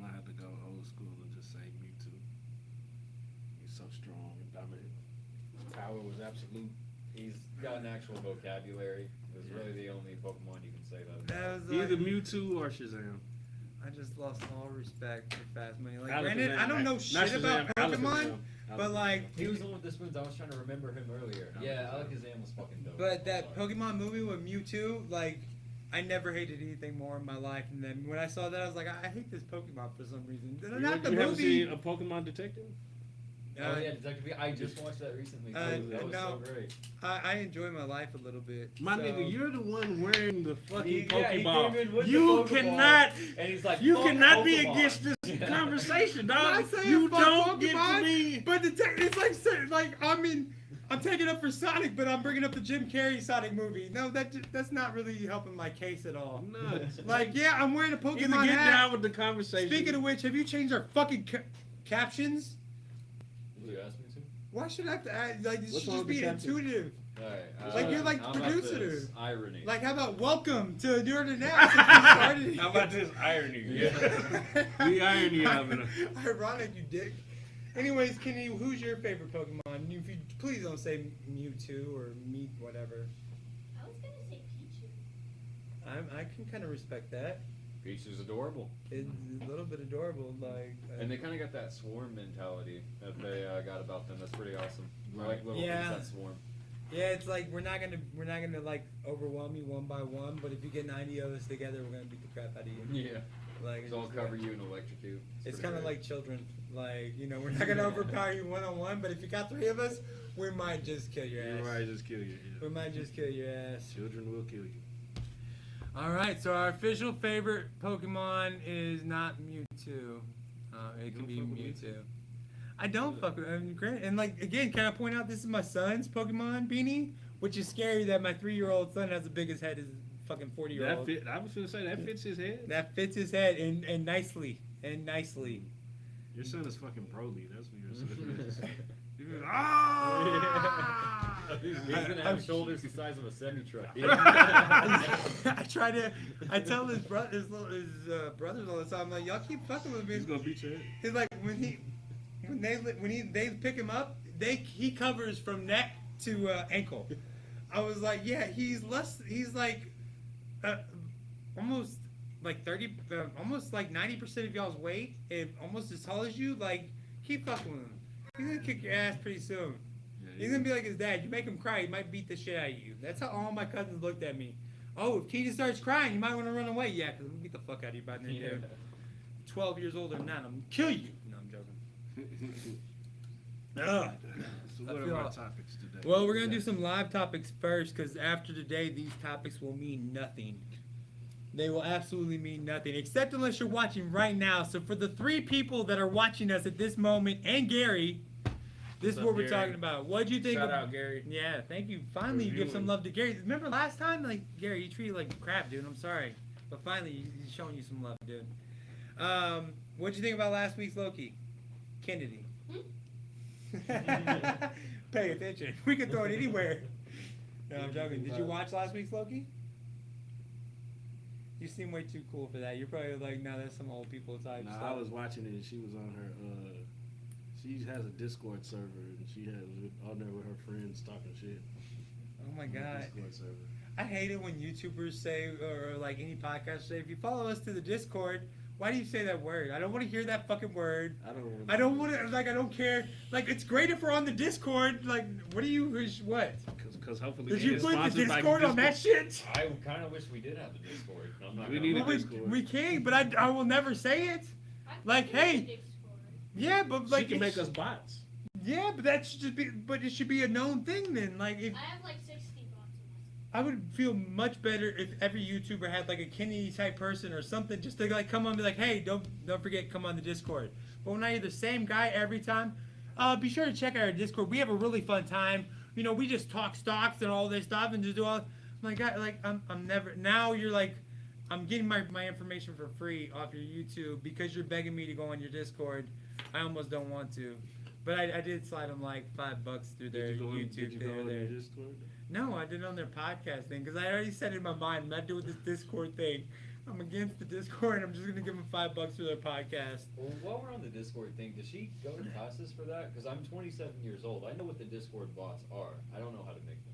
I had to go old school and just say Mewtwo. He's so strong and dominant. His power was absolute. He's got an actual vocabulary. It was really the only Pokemon you can say that about. That was Either Mewtwo or Shazam. I just lost all respect for Fast Money. Like, Alakazam. granted, I don't know Not shit about Shazam, Pokemon, Alakazam. but like, He was the one with the spoons. I was trying to remember him earlier. Yeah, Alakazam was fucking dope. but that Pokemon movie with Mewtwo, like, I never hated anything more in my life. And then when I saw that, I was like, I hate this Pokemon for some reason. Not the you haven't movie. seen a Pokemon Detective? Oh yeah, Detective. I just watched that recently. That was so great. I enjoy my life a little bit. My so- nigga, you're the one wearing the fucking He Pokeball. came in with You the Pokeball, cannot. And he's like, You "Fuck cannot be Pokemon." against this I'm conversation, dog. not saying You fuck don't get to Pokemon, be. But it's like I mean, I'm taking up for Sonic, but I'm bringing up the Jim Carrey Sonic movie. No, that's not really helping my case at all. Nuts. Like, yeah, I'm wearing a Either Pokemon get hat. down with the conversation. Speaking of which, have you changed our fucking captions? You asked me to. Why should I have to add, like, this What's should wrong just with be the caption? intuitive. Alright. Like, you're like how about producer. this? Irony. Like, how about welcome to NerdN OUT since we started? How about this irony? Yeah. The irony of it. Ironic, you dick. Anyways, Kenny, who's your favorite Pokemon? If you please don't say Mewtwo or Meat, whatever. I was gonna say Pichu. I can kind of respect that. Peach is adorable. It's a little bit adorable, like. And they kind of got that swarm mentality that they got about them. That's pretty awesome. I like little Yeah. things that swarm. Yeah, it's like we're not gonna like overwhelm you one by one, but if you get 90 of us together, we're gonna beat the crap out of you. Yeah. Like It's all cover you in electrocute. It's pretty kind of great. like children. Like, you know, we're not gonna overpower you one on one, but if you got 3 of us, we might just kill your ass. You might just kill you. We might just kill your ass. Children will kill you. All right, so our official favorite Pokemon is not Mewtwo. It can be don't fuck with Mewtwo. I don't fuck with him. And like again, can I point out this is my son's Pokemon beanie, which is scary that my 3-year-old son has the biggest head as a fucking 40-year-old. I was gonna say that fits his head. That fits his head and nicely. Your son is fuking Broly. That's what your son is. Ah! He's gonna have shoulders the size of a semi-truck. I tell his brothers all the time, like, y'all keep fucking with me. He's gonna beat your head. He's like when they pick him up, he covers from neck to ankle. I was like, yeah, he's like almost like 30, almost like 90% of y'all's weight, and almost as tall as you. Like, keep fucking with him. He's gonna kick your ass pretty soon. He's gonna be like his dad. You make him cry, he might beat the shit out of you. That's how all my cousins looked at me. Oh, if Keita starts crying, you might want to run away. Yeah, because I'm gonna beat the fuck out of you by then, dude. 12 years older than that, I'm gonna kill you. No, I'm joking. Ugh. So what are our topics today? Well, we're gonna do some live topics first, because after today, these topics will mean nothing. They will absolutely mean nothing, except unless you're watching right now. So for the 3 people that are watching us at this moment, and Gary, this is what we're talking about. What'd you think? Shout out, Gary. Yeah, thank you. Finally, you give some love to Gary. Remember last time, like, Gary, you treated like crap, dude. I'm sorry. But finally, he's showing you some love, dude. What'd you think about last week's Loki? Kennedy. Pay attention. We can throw it anywhere. No, I'm joking. Did you watch last week's Loki? You seem way too cool for that. You're probably like, no, that's some old people type stuff. I was watching it and she was on her, she has a Discord server and she has on there with her friends talking shit. Oh my God. Discord server. I hate it when YouTubers say, or like any podcast say, if you follow us to the Discord, why do you say that word? I don't want to hear that fucking word. I don't want to, like, I don't care. Like, it's great if we're on the Discord. Like, what do you, what? Because hopefully Did you put the Discord on that shit? I kind of wish we did have the Discord. I'm not We gonna need lie. a Discord. We can, but I will never say it. Like, hey. Yeah, but like. She can make us bots. Yeah, but that should just be, but it should be a known thing then. Like, if. I have like 60 bots. I would feel much better if every YouTuber had like a Kenny type person or something just to like come on and be like, hey, don't forget, come on the Discord. But when I hear the same guy every time, be sure to check out our Discord. We have a really fun time. You know, we just talk stocks and all this stuff and just do all. My God, like I'm never. Now you're like, I'm getting my information for free off your YouTube because you're begging me to go on your Discord. I almost don't want to, but I did slide them like $5 through their YouTube. Did you go on their Discord? No, I did it on their podcast thing because I already said in my mind, I'm not doing this Discord thing. I'm against the Discord. I'm just gonna give them $5 for their podcast. Well, while we're on the Discord thing, does she go to classes for that? Because I'm 27 years old. I know what the Discord bots are. I don't know how to make them.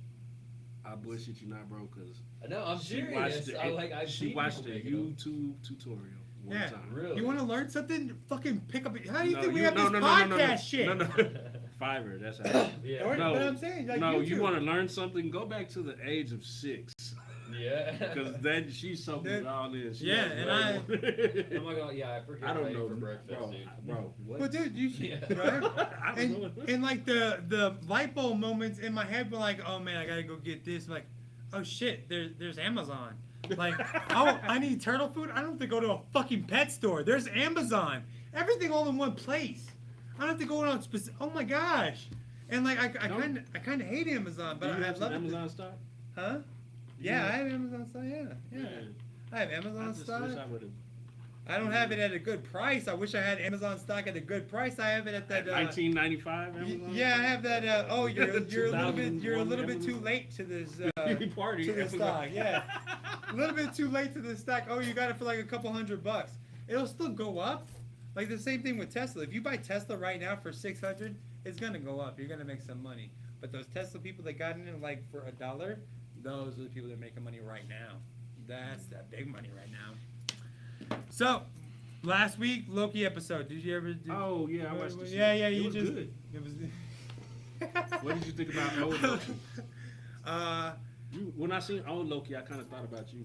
I bullshit you not, bro, because No, I'm she serious. watched She watched a YouTube tutorial one Yeah. time. Really? You want to learn something? Fucking pick up. How do you No, think we you- have no, this no, no, podcast shit? No, no. Fiverr, that's how. Yeah. Or- No, but I'm saying, like, no, YouTube. you want to learn something? Go back to the age of 6. Yeah. Because then she's soaking it all in. She Yeah, knows and way I- Oh my god, yeah, I forget I what don't I ate know, for breakfast, bro. dude. Bro, what? But dude, you should, Yeah. right? I don't know. And like the light bulb moments in my head were like, oh man, I gotta go get this. Like, oh shit, there's Amazon. Like, oh, I need turtle food. I don't have to go to a fucking pet store. There's Amazon. Everything all in one place. I don't have to go on specific. Oh my gosh. And like I kind of hate Amazon, Do but you I have love some it. Amazon stock? Huh? Yeah, I have Amazon stock. Yeah. I have I Amazon just stock. wish I would have. I don't have it at a good price. I wish I had Amazon stock at a good price. I have it at that. 1995 Amazon. Yeah, I have that. Oh, you're a little bit 2001 too late to this. Party. To this stock. Yeah, a little bit too late to this stock. Oh, you got it for like a couple $100. It'll still go up. Like the same thing with Tesla. If you buy Tesla right now for $600, it's gonna go up. You're gonna make some money. But those Tesla people that got in it like for $1, those are the people that are making money right now. That's that big money right now. So, last week Loki episode. Did you ever? Oh yeah, I watched the Yeah, yeah. It You was just. good. It was. What did you think about old Loki? Uh, When I seen old Loki, I kind of thought about you.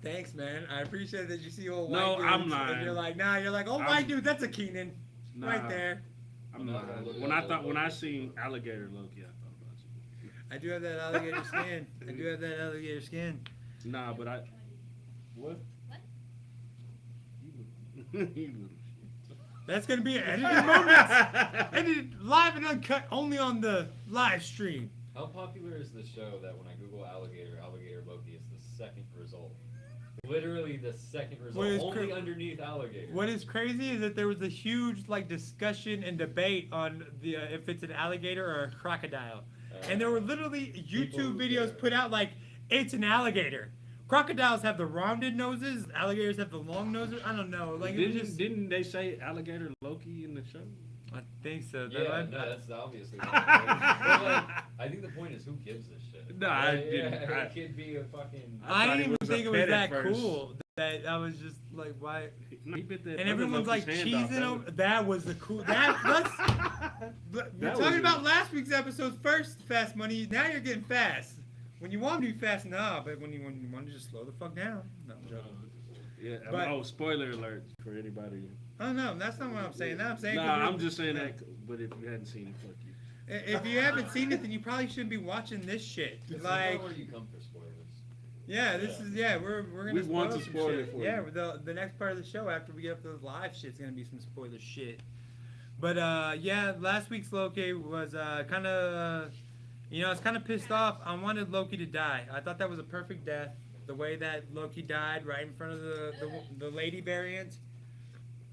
thanks, man. I appreciate that you see old No, white dudes. I'm And lying. you're like, nah. You're like, oh, I'm- white dude. That's a Keenan. Nah, Right there. I'm not not. gonna look When at I old thought when I Loki. seen alligator Loki, I thought about you. I do have that alligator skin. I do have that alligator skin. Nah, but I. What? What? You little That's gonna be edited moments. Edited live and uncut only on the live stream. How popular is the show that when I Google alligator Loki is the second result? Literally the second What result, is only cra- underneath alligator. What is crazy is that there was a huge like discussion and debate on the if it's an alligator or a crocodile, and there were literally YouTube videos put out like it's an alligator. Crocodiles have the rounded noses. Alligators have the long noses. I don't know. Like it was just. Didn't they say alligator Loki in the show? I think so. Yeah, no, that's obviously not the case. But, like, I think the point is who gives a shit. No, I Like, didn't. Yeah, I- it could be a fucking. I thought didn't he even was a think it was pet that at first. cool. That I was just like, why? He bit that And other everyone's like Loki's hand off. cheesing over. That was the cool. That's. We're That was talking it. about last week's episode's first fast money. Now you're getting fast. When you want to be fast, nah. But when you want to just slow the fuck down. No, I'm joking. Yeah. But- Oh, spoiler alert for anybody. Oh no, that's not what I'm saying. Now I'm saying. Nah, 'cause I'm just saying that. But if you hadn't seen it, fuck you. If you haven't seen it, then you probably shouldn't be watching this shit. This is Like, not where you come for spoilers. yeah, this is we're gonna. We want to some spoil shit. it for Yeah, you. the next part of the show after we get up to the live shit's gonna be some spoiler shit. But yeah, last week's Loki was kind of, I was kind of pissed off. I wanted Loki to die. I thought that was a perfect death. the way that Loki died right in front of the lady variant.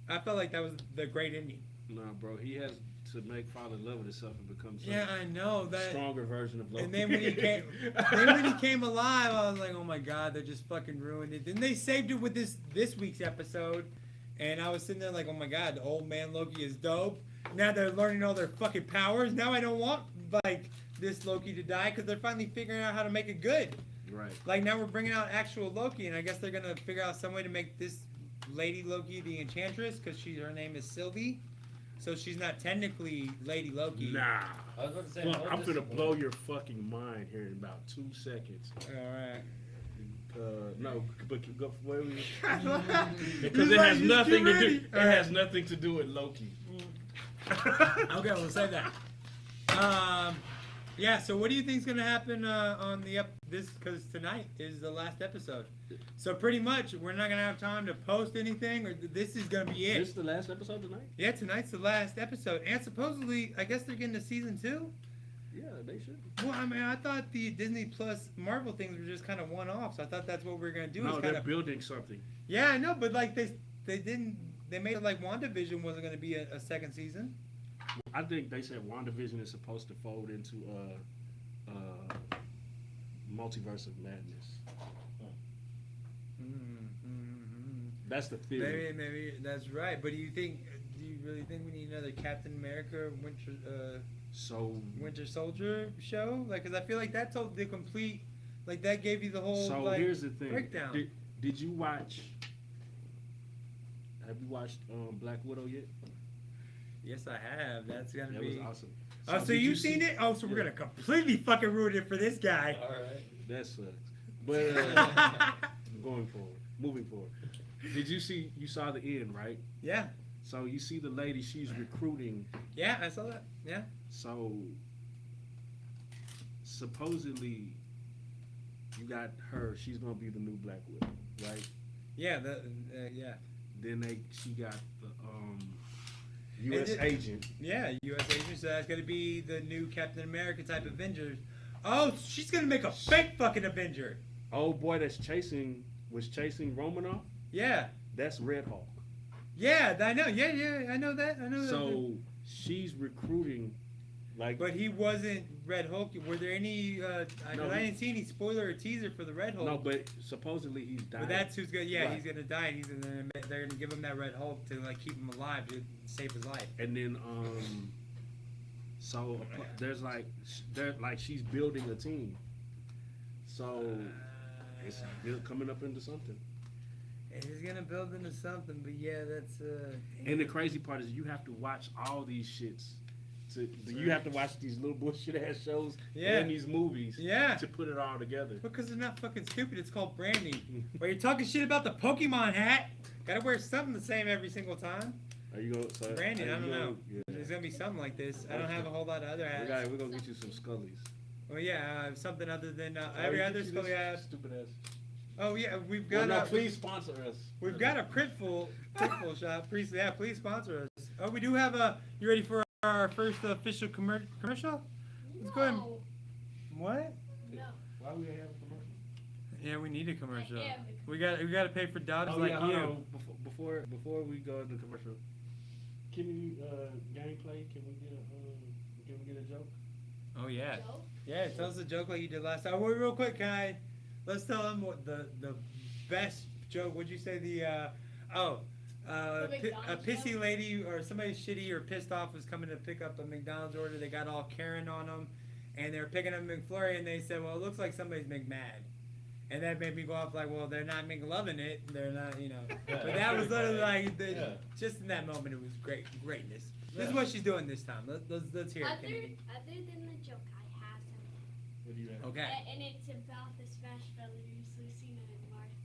I felt like that was the great ending. Nah, bro, he has to fall in love with himself and become some Yeah, I know that. stronger version of Loki. And then when he came alive, I was like, oh my god, they just fucking ruined it. Then they saved it with this week's episode, and I was sitting there like, oh my god, the old man Loki is dope. Now they're learning all their fucking powers. Now I don't want like this Loki to die because they're finally figuring out how to make it good. Right. Like now we're bringing out actual Loki, and I guess they're gonna figure out some way to make this Lady Loki the Enchantress because her name is Sylvie. So she's not technically Lady Loki. Nah. I was about to say, Well, I'm gonna blow your fucking mind here in about 2 seconds. Alright. No, but go where we because it has nothing to do. It has nothing to do with Loki. Okay, we'll say that. Yeah. So, what do you think is gonna happen on this? Because tonight is the last episode. So pretty much, we're not gonna have time to post anything, or this is gonna be it. This is the last episode tonight? Yeah, tonight's the last episode, and supposedly, I guess they're getting to season 2. Yeah, they should. Well, I mean, I thought the Disney Plus Marvel things were just kind of one-offs. I thought that's what we were gonna do. No, they're building something. Yeah, I know, but like they didn't. They made it like WandaVision wasn't gonna be a second season. I think they said WandaVision is supposed to fold into Multiverse of Madness. That's the theory. Maybe that's right. But do you really think we need another Captain America Winter Soldier show? Like, because I feel like that told the complete, like that gave you the whole. So like, here's the thing. Breakdown. Did you watch? Have you watched Black Widow yet? Yes, I have. That's gonna that be. was awesome. Oh, so you've seen it? Oh, so we're gonna completely fucking ruin it for this guy. All right. That sucks. But moving forward. Did you saw the end, right? Yeah. So you see the lady, she's recruiting. Yeah, I saw that. Yeah. So supposedly you got her, she's gonna be the new Black Widow, right? Yeah, yeah. Then she got the U.S. agent. Yeah, U.S. agent. So that's gonna be the new Captain America type Avengers. Oh, she's gonna make a fake fucking Avenger. Old boy was chasing Romanoff. Yeah. That's Red Hawk. Yeah, I know. Yeah, I know that. So she's recruiting, like. But he wasn't Red Hulk. Were there any? I didn't see any spoiler or teaser for the Red Hulk. No, but supposedly he's dying. But that's who's gonna. Yeah, right. He's gonna die. And they're gonna give him that Red Hulk to like keep him alive to save his life. And then so there's like she's building a team. So it's coming up into something. He's gonna build into something, but yeah, that's. And the crazy part is you have to watch all these shits. You have to watch these little bullshit ass shows and these movies to put it all together. Because they're not fucking stupid. It's called branding. Where you're talking shit about the Pokemon hat, gotta wear something the same every single time. Are you going? So branding, I don't know. Yeah. There's gonna be something like this. I don't have a whole lot of other hats. We're gonna get you some Scullies. Well, yeah, something other than every other Scully hat. Stupid ass. Oh yeah, we've got. Please sponsor us. We've got a Printful shop. Please sponsor us. Oh, we do have a. You ready for our first official commercial? Let's go ahead. And, what? No. Why we have a commercial? Yeah, we need a commercial. Yeah, We got to pay for dogs like you. Hold on. Before we go into commercial, can we gameplay? Can we get a joke? Oh yeah. Joke? Yeah, tell us a joke like you did last time. Oh, wait, real quick, let's tell them what the best joke. Would you say a pissy lady or somebody shitty or pissed off was coming to pick up a McDonald's order. They got all Karen on them, and they were picking up McFlurry, and they said, "Well, it looks like somebody's McMad." And that made me go off like, "Well, they're not McLovin' it. They're not, you know." But that was literally like, just in that moment, it was greatness. This is what she's doing this time. Let's hear it, Kennedy. Other than the joke, I have something. What do you have? Okay. And it's about the Smash Brothers, Lucina and Marth.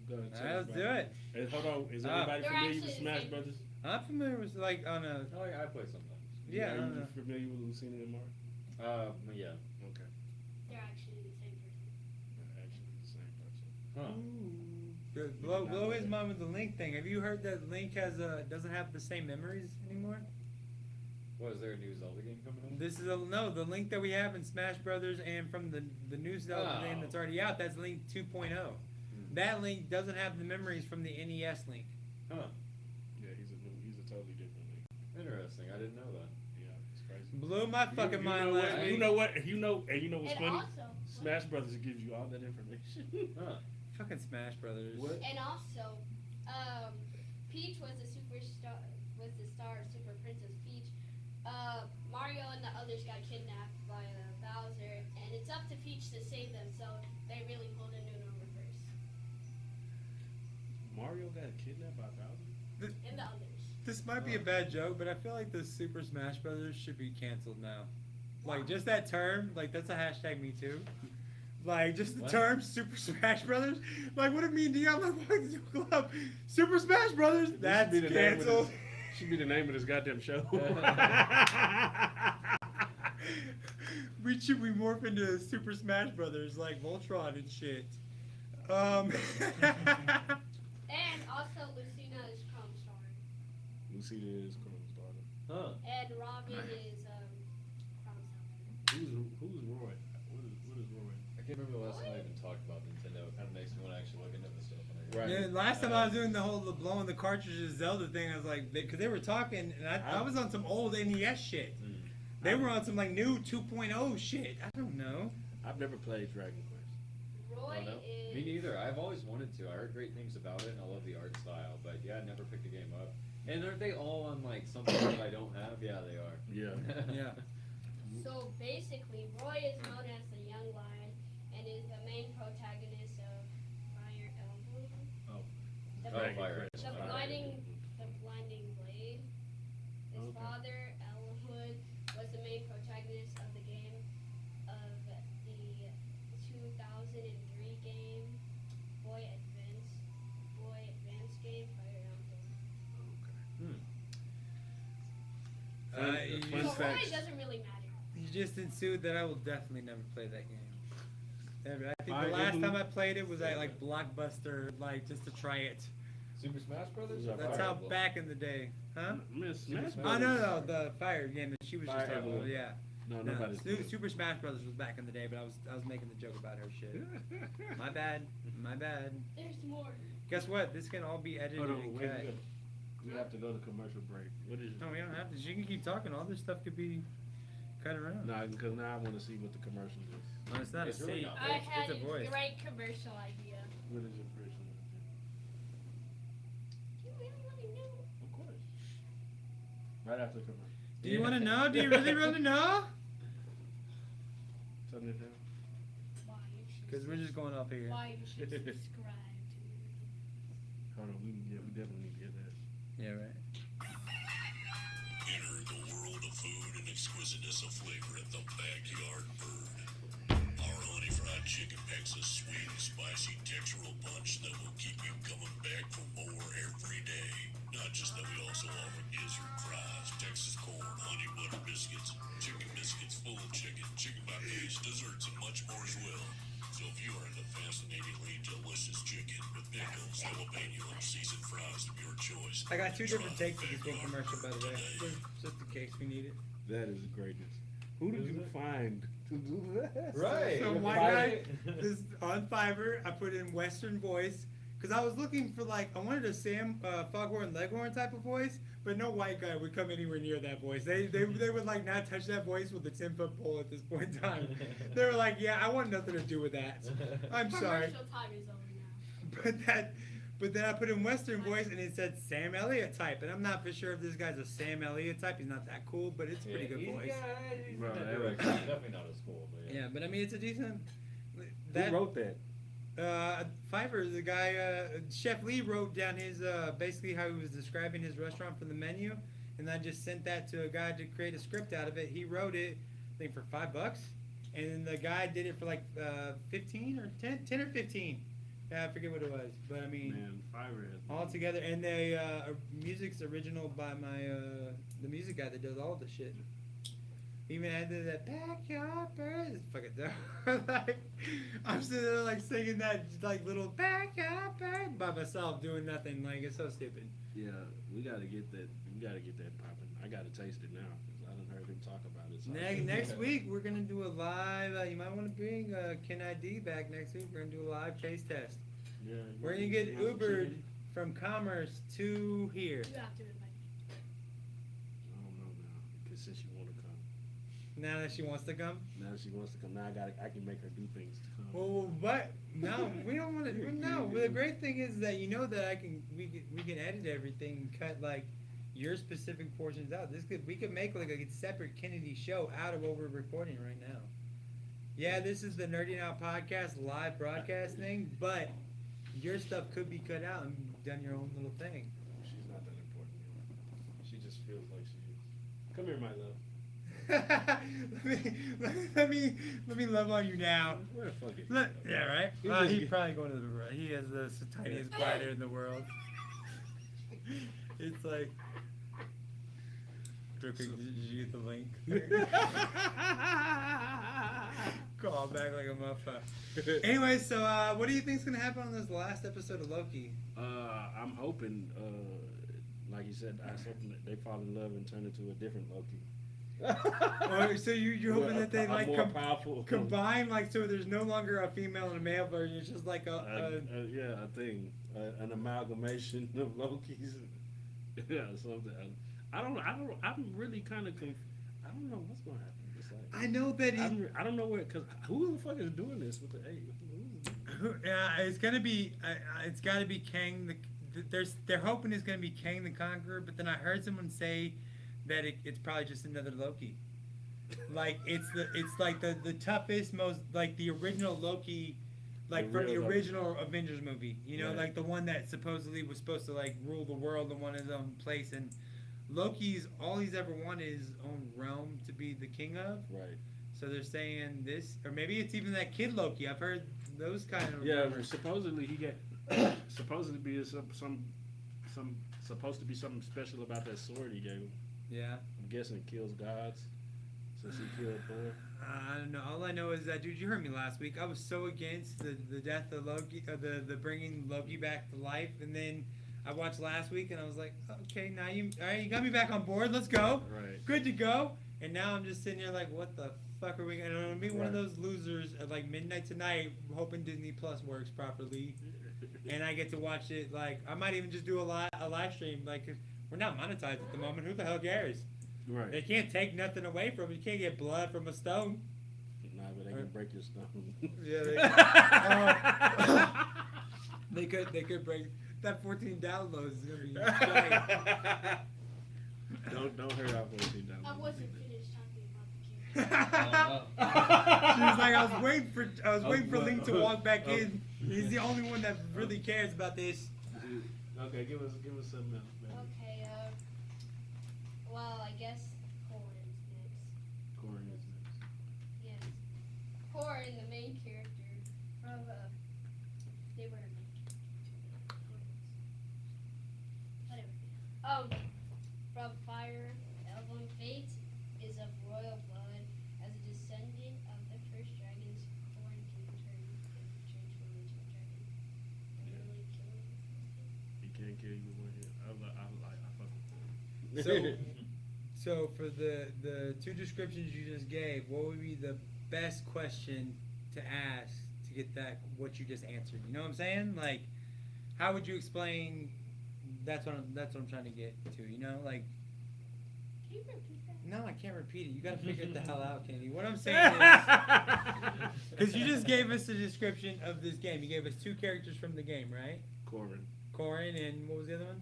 Go ahead, All right, let's do it. Hey, hold on. Is everybody They're familiar with actually Smash the same Brothers? I'm familiar with like on a. I play sometimes. Yeah. Are you familiar with Lucina and Mark? Yeah. Okay. They're actually the same person. They're actually the same person. Huh. Good. Blow his mind with the Link thing. Have you heard that Link doesn't have the same memories anymore? What, is there a new Zelda game coming out? This is the Link that we have in Smash Brothers and from the new Zelda game that's already out. That's Link 2.0. That Link doesn't have the memories from the NES Link. Huh. Yeah, he's a totally different Link. Interesting. I didn't know that. Yeah, it's crazy. Blew my fucking mind last week. You know what's And funny? also, Smash Brothers gives you all that information. Huh. Fucking Smash Brothers. What? and also, Peach was the superstar, was the star of Super Princess Peach. Mario and the others got kidnapped by Bowser, and it's up to Peach to save them. So they really pulled a Nuno reverse. Mario got kidnapped by Bowser? And the others. This might be a bad joke, but I feel like the Super Smash Brothers should be canceled now. Like, just that term, like, that's a hashtag me too. Like, just the What? term Super Smash Brothers. Like, what it mean to you? I'm like, what the club? Super Smash Brothers? This That's should be the name of canceled. this- Should be the name of this goddamn show. We morph into Super Smash Brothers, like Voltron and shit. And also, Lucina is Chrome Star. Lucy is Chrome Starter. Huh. And Robin is Chrome Star. Who's Roy? What is Roy? I can't remember the last time I even talked about Nintendo. It kind of makes me want to actually look into this stuff. Right. Yeah, last time I was doing the whole blowing the cartridges Zelda thing, I was like, because they were talking, and I was on some old NES shit. They were on some like new 2.0 shit. I don't know. I've never played Dragon Quest. Roy Oh, no? is. Me neither. I've always wanted to. I heard great things about it, and I love the art style. But yeah, I never picked the game up. And aren't they all on like something that I don't have? Yeah, they are. Yeah. Yeah. So basically, Roy is known as the Young Lion and is the main protagonist of Fire Emblem. Oh. The, Fire. the blinding blade. His Okay. father, Elwood, was the main protagonist of the game of the 2003 game Boy Advance game Fire Emblem. Fun So Roy facts. doesn't really matter. You just ensued that I will definitely never play that game. Ever. I think Fire the last Emblem? time I played it was at like Blockbuster, like just to try it. Super Smash Brothers? Yeah, or That's Fire how Emblem? back in the day, huh? Miss Smash Oh Brothers. no, the Fire game that she was Fire just talking about. Emblem. Yeah. No, No, nobody's. Super Smash Brothers was back in the day, but I was making the joke about her shit. My bad. My bad. There's more. Guess what? This can all be edited Hold on, and wait, cut. we have to go to commercial break. What is it? No, we don't have to. You can keep talking. All this stuff could be cut around. No, because now I want to see what the commercial is. No, it's not It's a really seat. not. I It's, had it's a a voice. great commercial idea. What is your commercial? You really want to know? Of course. Right after commercial. Do you want to know? Do you really want to know? Turn it down. Why you should Because we're just going off here. Why you should subscribe to Hold on, we definitely need to get that. Yeah, right. Enter the world of food and exquisiteness of flavor at the Backyard Bird. Our honey fried chicken packs a sweet and spicy textural punch that will keep you coming back for more every day. Not just that, we also offer gizzard fries, Texas corn, honey butter biscuits, chicken biscuits full of chicken, chicken bouquets, desserts, and much more as well. So if you are into fascinatingly delicious chicken with pickles, jalapeno, and seasoned fries of your choice, I got two different takes of this one commercial, by the way. Just in case we need it. That is greatness. Who did you find to do that? Right. So You one find guy, it? this on Fiverr, I put in Western voice because I was looking for like I wanted a Sam Foghorn Leghorn type of voice, but no white guy would come anywhere near that voice. They would like not touch that voice with a 10-foot pole at this point in time. They were like, yeah, I want nothing to do with that. I'm sorry. Commercial time is over now. But then I put in Western voice and it said Sam Elliott type, and I'm not for sure if this guy's a Sam Elliott type. He's not that cool, but it's a pretty good voice. Yeah, he's Bro, in that that direction. was- Definitely not as cool, but yeah. Yeah, but I mean it's a decent. Who wrote that? Fiverr, the guy, Chef Lee wrote down his, basically how he was describing his restaurant from the menu, and I just sent that to a guy to create a script out of it. He wrote it, I think for $5, and then the guy did it for like 15 or 10 or 15. I forget what it was, but I mean, Man, Fiverr has all together, and the music's original by my, the music guy that does all the shit. Even added that backyard bird. It's fucking dope. Like, I'm sitting there like singing that like little backyard bird by myself, doing nothing. Like it's so stupid. Yeah, we gotta get that. We gotta get that popping. I gotta taste it now because I done heard him talk about it. So Next week we're gonna do a live. You might want to bring Ken ID back next week. We're gonna do a live taste test. Yeah. We're gonna get Ubered from Commerce to here. You have to invite me. I don't know now. Because since she want to come. Now that she wants to come. Now she wants to come. Now I can make her do things to come. Well, but no, we don't want to. No, the great thing is that you know that we can edit everything, and cut like your specific portions out. We could make like a separate Kennedy show out of what we're recording right now. Yeah, this is the NerdN OUT podcast live broadcast thing, but your stuff could be cut out and done your own little thing. She's not that important. She just feels like she is. Come here, my love. let me love on you now. Where the fuck is Yeah, right. He's probably going to the. He has the tiniest glider in the world. It's like. Did you get the link? Call back like a motherfucker. Anyway, so what do you think's gonna happen on this last episode of Loki? I'm hoping, like you said, I was hoping that they fall in love and turn into a different Loki. So you're hoping that they like more powerful combine, like, so there's no longer a female and a male version. It's just like a thing, an amalgamation of Lokis. Yeah, something. I'm really kind of I don't know what's gonna happen. It's like, I know that I don't know where, cause who the fuck is doing this with the yeah, it's gonna be it's gotta be Kang. They're hoping it's gonna be Kang the Conqueror, but then I heard someone say that it's probably just another Loki. Like it's like the toughest, most like the original Loki, like from the original Avengers movie. You know, like the one that supposedly was supposed to like rule the world and want his own place. And Loki's all he's ever wanted is his own realm to be the king of. Right. So they're saying this, or maybe it's even that kid Loki. I've heard those kind of. Yeah, supposedly he get supposedly be some supposed to be something special about that sword he gave him. Yeah. I'm guessing it kills gods since he killed Thor. I don't know. All I know is that, dude, you heard me last week. I was so against the death of Loki, the bringing Loki back to life, and then I watched last week and I was like, okay, now you got me back on board. Let's go. Right. Good to go. And now I'm just sitting here like, what the fuck are we gonna be one of those losers at like midnight tonight, hoping Disney Plus works properly, and I get to watch it. Like, I might even just do a live stream. Like, we're not monetized at the moment. Who the hell cares? Right. They can't take nothing away from it. You can't get blood from a stone. Nah, but they can break your stone. Yeah, they could break that 14 downloads is gonna be giant. Don't hurt our 14 downloads. I wasn't finished talking about the king. She was like, I was waiting for Link to walk back in. He's the only one that really cares about this. Okay, give us something else, man. Okay, well, I guess Corin's next. Corin is next. Yes. Corin, the main character from, they were whatever. From Fire Emblem Fate is of royal blood. As a descendant of the first dragons, Corin can transform into a dragon. And really kill him. He can't kill you with one hit. I fuck with him. So for the two descriptions you just gave, what would be the best question to ask to get what you just answered? You know what I'm saying? Like, how would you explain? That's what I'm trying to get to. You know, like. Can you repeat that? No, I can't repeat it. You gotta figure it the hell out, Kennedy. What I'm saying is, because you just gave us a description of this game. You gave us two characters from the game, right? Corin, and what was the other one?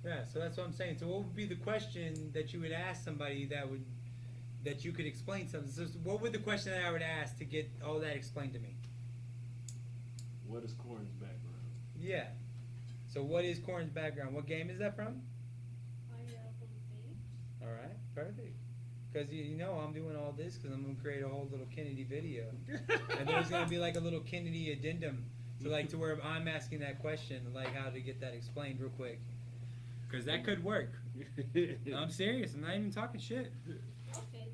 Yeah, so that's what I'm saying. So what would be the question that you would ask somebody that you could explain something? So what would the question that I would ask to get all that explained to me? What is Corin's background? Yeah. So what is Corin's background? What game is that from? All right, perfect. Because you know I'm doing all this because I'm going to create a whole little Kennedy video. And there's going to be like a little Kennedy addendum to where I'm asking that question, like how to get that explained real quick. Because that could work. No, I'm serious. I'm not even talking shit. Okay,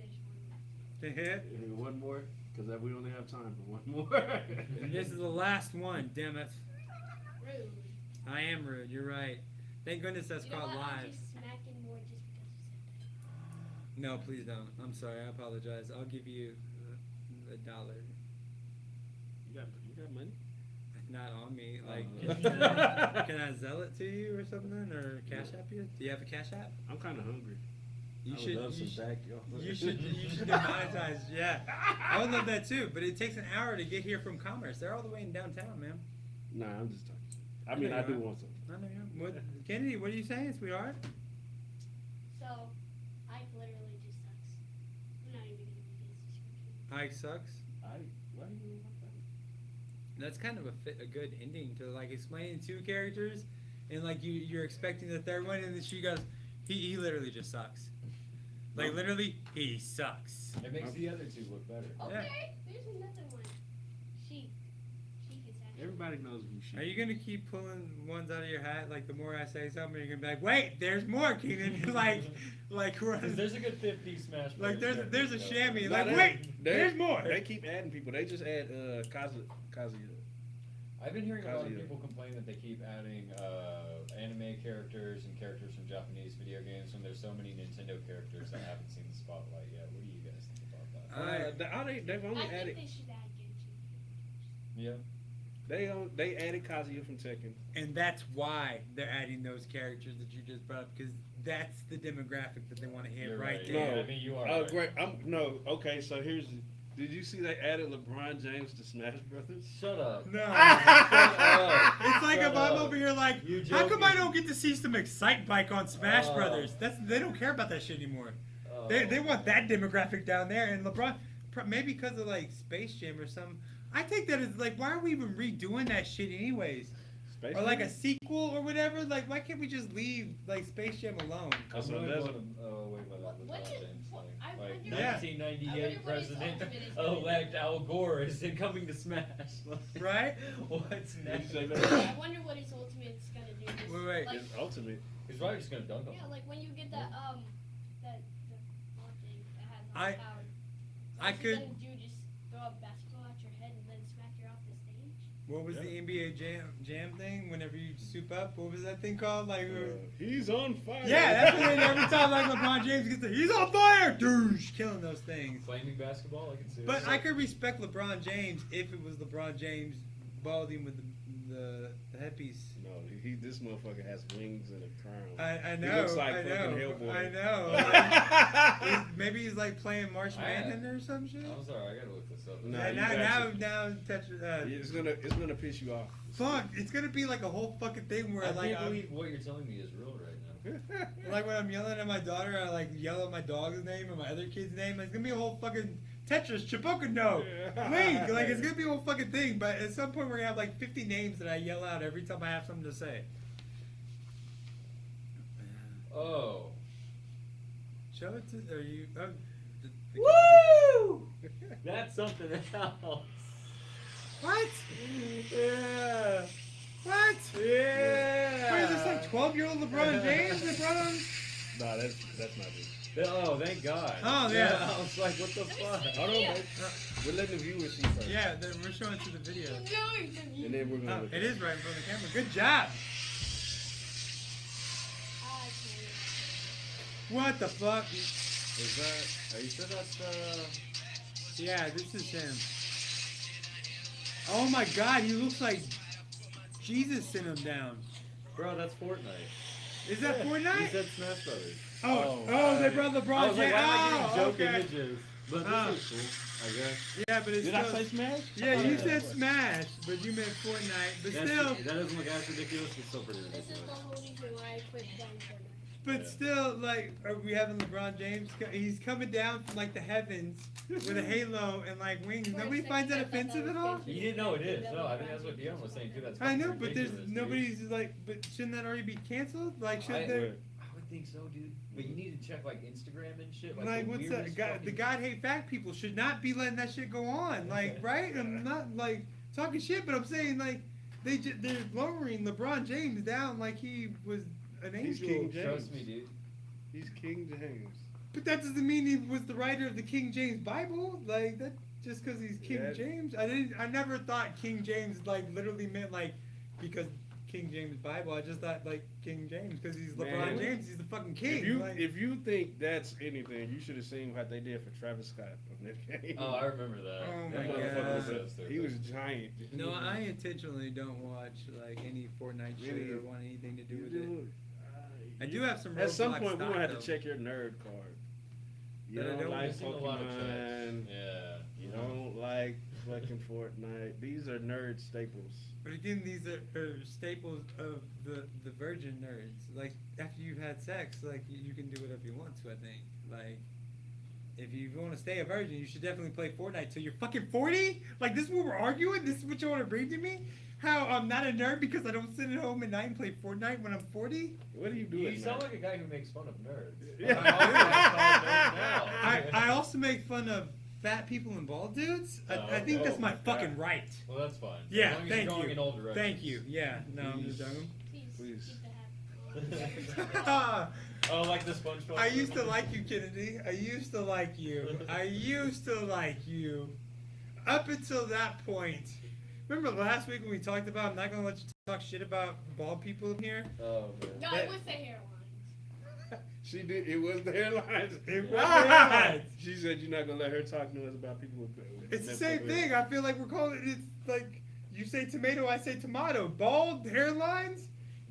there's one more? Because we only have time for one more. And this is the last one, damn it. rude. I am rude, you're right. Thank goodness that's called live. I'll just smack him more just because you said that. No, please don't. I'm sorry, I apologize. I'll give you $1. You got money? not on me. Like, Oh. can I sell it to you or something, or Cash App you? Do you have a Cash App? I'm kind of hungry. You I should. would love You some should, backyard. you should get monetized. Yeah, I would love that too. But it takes an hour to get here from Commerce. They're all the way in downtown, man. Nah, I'm just talking shit. I know mean, you I do are. want some. I know you. What, Kennedy? What are you saying, sweetheart? So, Ike literally just sucks. I'm not even gonna read his description. Ike sucks. Why do you want that? That's kind of a good ending to like explaining two characters, and like you're expecting the third one, and then she goes, he literally just sucks. Like literally, he sucks. It makes the other two look better. Okay, there's another one. Sheik. Sheik is actually. Everybody knows who she Are you gonna keep pulling ones out of your hat? Like the more I say something, you're gonna be like, wait, there's more, Keenan. like Because there's a good 50 Smash like Brothers there's a characters, chamois. though. Like Nah, wait, there's more. They keep adding people. They just add Kazuya. I've been hearing a lot of Kazuya. people complain that they keep adding anime characters and characters from Japanese video games when there's so many Nintendo characters that haven't seen the spotlight yet. What do you guys think about that? They've only I added. think they should add Genji. Yeah. They added Kazuya from Tekken. And that's why they're adding those characters that you just brought up, because that's the demographic that they want to hit You're right right. there. Yeah, I mean, you are Oh, right. great. Okay, so here's. Did you see they added LeBron James to Smash Brothers? Shut up. No. Shut up. It's like Shut if I'm up. over here like, You how come I joking. don't get to see some Excite Bike on Smash Oh. Brothers? They don't care about that shit anymore. Oh. They want that demographic down there, and LeBron, maybe because of like Space Jam or something. I take that as like, why are we even redoing that shit anyways? Space Or like a Jam? sequel or whatever. Like, why can't we just leave like Space Jam alone? I'm So really there's going to wait with that What LeBron is- James what- thing. I Like wonder- Yeah. 1998 I wonder what his President ultimate is gonna elect Al Gore is coming to Smash. Like, Right? What's Did you next? say I that? wonder what his ultimate's gonna do. Just, Wait. Like, It's ultimate. He's probably just going to dunk him. yeah, like when you get that that ball thing that has I- power. I What's he could- gonna do? Just throw a basketball at your head and then smack you off the stage? What was Yeah. the NBA Jam thing? Whenever you soup up, what was that thing called? Like, He's on fire. yeah, that's what they do every time like LeBron James gets he's on fire, douche, killing those things. Flaming basketball, I can see. But I could respect LeBron James if it was LeBron James balding with the headpiece. No, this motherfucker has wings and a crown. I He know, looks like I fucking know, Hellboy. I know. Maybe he's like playing March Manhunter or some shit. I'm sorry, I gotta look this up. Nah, Yeah, you now, Yeah, it's gonna piss you off. fuck, it's gonna be like a whole fucking thing where I like can't I'm, believe what you're telling me is real right now. like when I'm yelling at my daughter, I like yell at my dog's name or my other kid's name. It's gonna be a whole fucking Tetris, Chipoka, no, Link. Like it's gonna be a whole fucking thing. But at some point we're gonna have like 50 names that I yell out every time I have something to say. Oh. Show it to. Are you? Oh, Woo! That's something else. What? Yeah. What? Yeah. What is this like 12-year-old LeBron James that brought on? Nah, that's not it. Oh, thank God. Oh, yeah. I was like, what the fuck? Hold on, babe. We're letting the viewers see first. Yeah, we're showing to the video. And then we're gonna Oh, look it at is right in front of the camera. Good job. What the fuck? Is that? Are you sure that's Yeah, this is him. Oh my God, he looks like Jesus sent him down. Bro, that's Fortnite. Is that He Fortnite? said Smash Brothers. Oh, they brought LeBron I was like, James. why am I getting joke okay. images? But Oh. this is cool, I guess. Yeah, but it's Did I still, say Smash? yeah, Oh, you yeah. said Smash, but you meant Fortnite. But still, That doesn't look as ridiculous, but still pretty This is ridiculous. the whole reason why I quit playing Fortnite. but Yeah. still, like, are we having LeBron James? He's coming down from like the heavens with a halo and like wings. Nobody finds that offensive at all. You didn't know it is. No, I think that's what Dion was saying too. That's I know, fucking but there's ridiculous, dude. nobody's like. But shouldn't that already be canceled? Like, should there? I would think so, dude. But you need to check like Instagram and shit. Like, the what's that? weirdest God, fucking- the God hate fat people should not be letting that shit go on. Like, right? I'm not like talking shit, but I'm saying like they're lowering LeBron James down like he was an He's angel. King James. Trust me, dude. He's King James. But that doesn't mean he was the writer of the King James Bible. Like that, just because he's King Yeah. James. I never thought King James like literally meant like because King James Bible. I just thought like King James because he's LeBron Man. James. He's the fucking king. If you think that's anything, you should have seen what they did for Travis Scott on that game. Oh, I remember that. Oh That my motherfucker God. was so stupid. He was giant. I ain't. No, I intentionally don't watch like any Fortnite shit or want anything to do with it. I do have some. At some Roblox point, we're stock, gonna have though. to check your nerd card. You That I don't don't- like I've seen a lot of checks. Pokemon. Yeah. You don't like fucking Fortnite. These are nerd staples. But again, these are staples of the virgin nerds. Like after you've had sex, like you can do whatever you want to. I think. Like if you want to stay a virgin, you should definitely play Fortnite till you're fucking 40. Like this is what we're arguing. This is what you want to bring to me. How I'm not a nerd because I don't sit at home at night and play Fortnite when I'm 40. What do you do? You at sound night? like a guy who makes fun of nerds. Yeah. I also make fun of fat people and bald dudes. I think that's my fucking right. Well, that's fine. Yeah, As long as thank you're going you. in all directions. Thank you. Yeah, no, I'm just joking. Please. Please. Keep the hat. Oh, like the SpongeBob. I used to like you, Kennedy. I used to like you. I used to like you. Up until that point. Remember last week when we talked about I'm not going to let you talk shit about bald people in here? Oh, man. No, That- it was the hairlines. She did. It was the hairlines. It was the hairlines. She said you're not gonna let her talk to us about people with. It's the same thing. I feel like we're calling it. It's like you say tomato, I say tomato. Bald hairlines?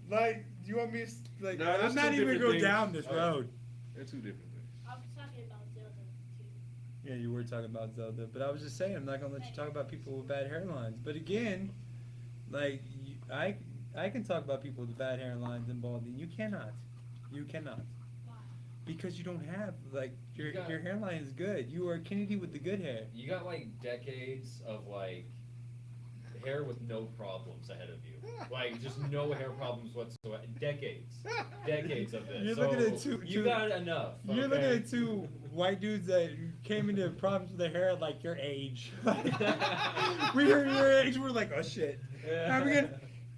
Like, do you want me to, like, No, I'm that's not two even different go things. down this Oh. road. They're two different things. I was talking about Zelda too. Yeah, you were talking about Zelda, but I was just saying I'm not gonna let you talk about people with bad hairlines. But again, like I can talk about people with bad hairlines and balding. You cannot. You cannot. Why? Because you don't have like your You got- your hairline is good. You are Kennedy with the good hair. You got like decades of like hair with no problems ahead of you. Like just no hair problems whatsoever. Decades of this. You're so looking at two- You two- got enough. You're okay? looking at two white dudes that came into problems with their hair at like your age. We were your age. We're like, oh shit. How we gonna?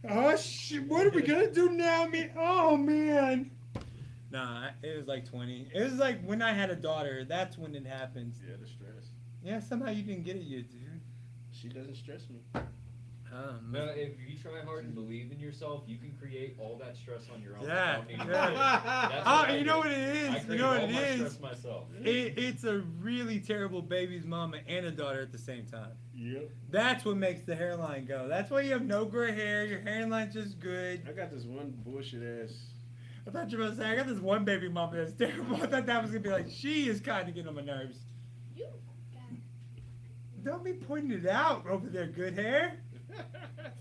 Oh shit! What are we gonna do now, man? Oh man. Nah, it was like 20. It was like when I had a daughter. That's when it happens. Yeah, the stress. Yeah, somehow you didn't get it yet, dude. She doesn't stress me. No, if you try hard and believe in yourself, you can create all that stress on your own. Yeah, without needing yeah. to do it. That's Oh, what I you do. know what it is? I You create know what all it my is? stress myself. It's a really terrible baby's mama and a daughter at the same time. Yep. That's what makes the hairline go. That's why you have no gray hair. Your hairline's just good. I got this one bullshit ass. I thought you were going to say, I got this one baby mama that's terrible. I thought that was going to be like, she is kind of getting on my nerves. You got Don't be pointing it out over there, good hair.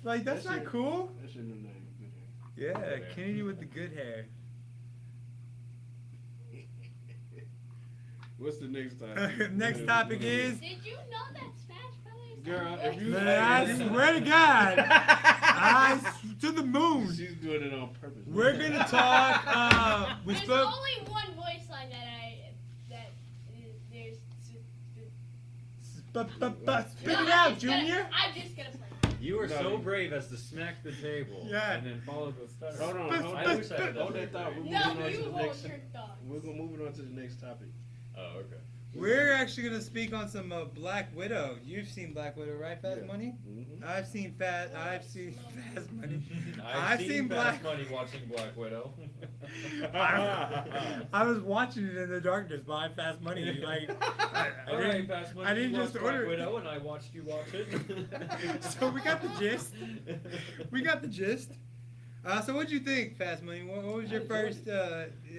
Like, that's not cool. That's your new name. Good Yeah, Good hair. Kennedy with the good hair. hair. What's the next topic? Next topic is... Did you know that Smash Brothers? Girl, if you- Man, I swear to God. To the moon. She's doing it on purpose. We're going to talk... we There's spoke... only one voice line there's. Spit it out, Junior. I'm just gonna play. You were No, so you- brave as to smack the table Yeah. and then follow the stutter. Hold on, hold I on. wish I had Hold that that thought. We're No, moving on you to the hold next. your thoughts. We're gonna move on to the next topic. Oh, okay. We're actually going to speak on some Black Widow. You've seen Black Widow, right, Fast Yeah. Money? Mm-hmm. I've seen Fast Money. I've seen Black. Fast Money watching Black Widow. I was watching it in the darkness by Fast Money. Like, I Alright, didn't, Fast Money. I didn't you just watched order Black it. Widow, and I watched you watch it. So we got the gist. We got the gist. So what'd you think, Fast Money? What was your I enjoyed first?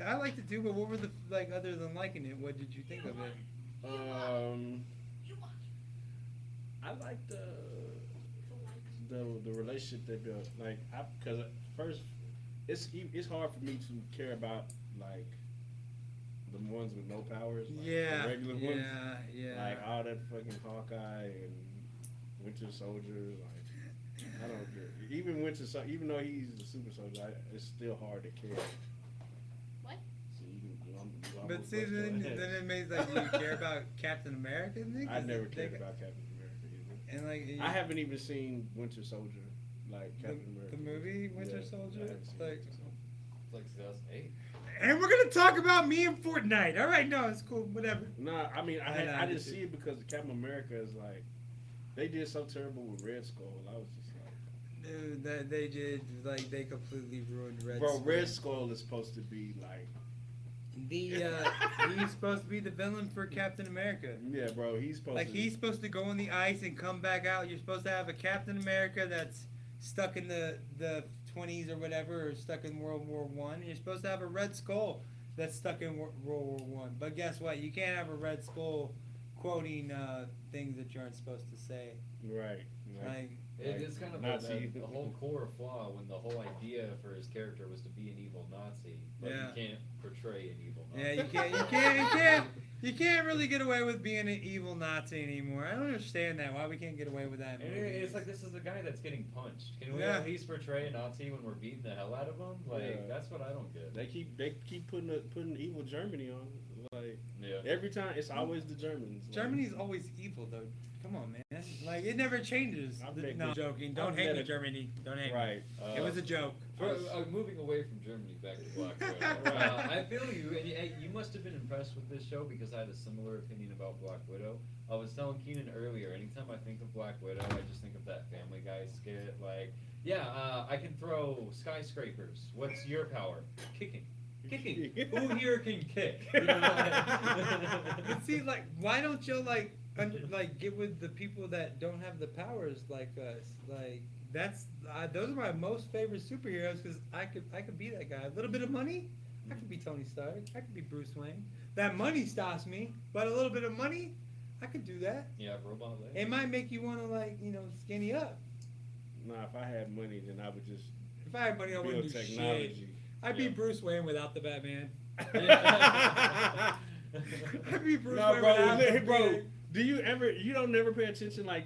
I liked it too, but what were the like other than liking it? What did you think of it? I like the relationship they built. Like, because first, it's hard for me to care about like the ones with no powers. Like, Yeah, the regular ones. yeah. Like all that fucking Hawkeye and Winter Soldier. Like, I don't care. Even Winter Soldier, even though he's a super soldier, it's still hard to care. What? So you But almost see, bust your then ass. it makes like you care about Captain America. I never cared about Captain America either. And like I haven't even seen Winter Soldier, like Captain America. the movie Winter Yeah, Soldier. I haven't seen Like, Winter Soldier. It's like 2008. and we're gonna talk about me and Fortnite. All right, no, it's cool, whatever. Nah, I mean, I I did didn't too. see it because Captain America is like, they did so terrible with Red Skull. I was just like, Dude, that they did like they completely ruined Red. bro, Skull. Red Skull is supposed to be like He's supposed to be the villain for Captain America. Yeah, bro, he's supposed to. He's supposed to go on the ice and come back out. You're supposed to have a Captain America that's stuck in the 20s or whatever, or stuck in World War One. You're supposed to have a Red Skull that's stuck in World War One. But guess what? You can't have a Red Skull quoting things that you aren't supposed to say. Right. Like, It's kind of Nazi. the whole core flaw when the whole idea for his character was to be an evil Nazi, but Yeah. you can't portray an evil Nazi. Yeah, you can't really get away with being an evil Nazi anymore. I don't understand that. Why we can't get away with that? In And movies. it's like, this is the guy that's getting punched. Can we Yeah. at least portray a Nazi when we're beating the hell out of him? Like, Yeah. that's what I don't get. They keep putting evil Germany on. Like Yeah. every time, it's always the Germans. Like, Germany's always evil, though. Come on, man. Like, it never changes. I've met No, good- joking. I've Don't hate met me, a- Germany. Don't hate Right. me. It was a joke. Moving away from Germany back to Black Widow. I feel you, and you must have been impressed with this show because I had a similar opinion about Black Widow. I was telling Keenan earlier, anytime I think of Black Widow, I just think of that Family Guy skit. Like, I can throw skyscrapers. What's your power? Kicking. Who here can kick? You know, But see, like, why don't you get with the people that don't have the powers like us? Like, those are my most favorite superheroes because I could be that guy. A little bit of money, I could be Tony Stark. I could be Bruce Wayne. That money stops me, but a little bit of money, I could do that. Yeah, robot legs. It might make you want to skinny up. Nah, if I had money, then I would just If I had money, I wouldn't build do shit. technology. I'd be Yeah. Bruce Wayne without the Batman. Yeah. I'd be Bruce No, Wayne bro, without the bro. Batman. You don't never pay attention like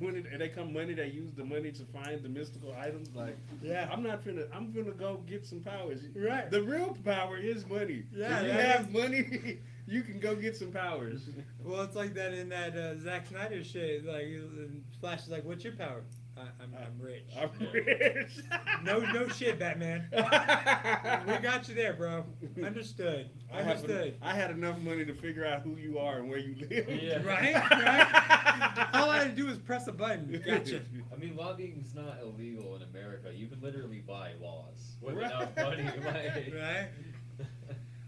when they come money, they use the money to find the mystical items. Like, Yeah. I'm gonna go get some powers. Right. The real power is money. Yeah, If you that have money, you can go get some powers. Well, it's like that in that Zack Snyder shit. Like, Flash is like, "What's your power?" I'm rich. I'm rich. No shit, Batman. We got you there, bro. Understood. I had enough money to figure out who you are and where you live. Yeah. Right? All I had to do was press a button. Gotcha. I mean, lobbying's not illegal in America. You can literally buy laws with Right. enough money. Like, Right?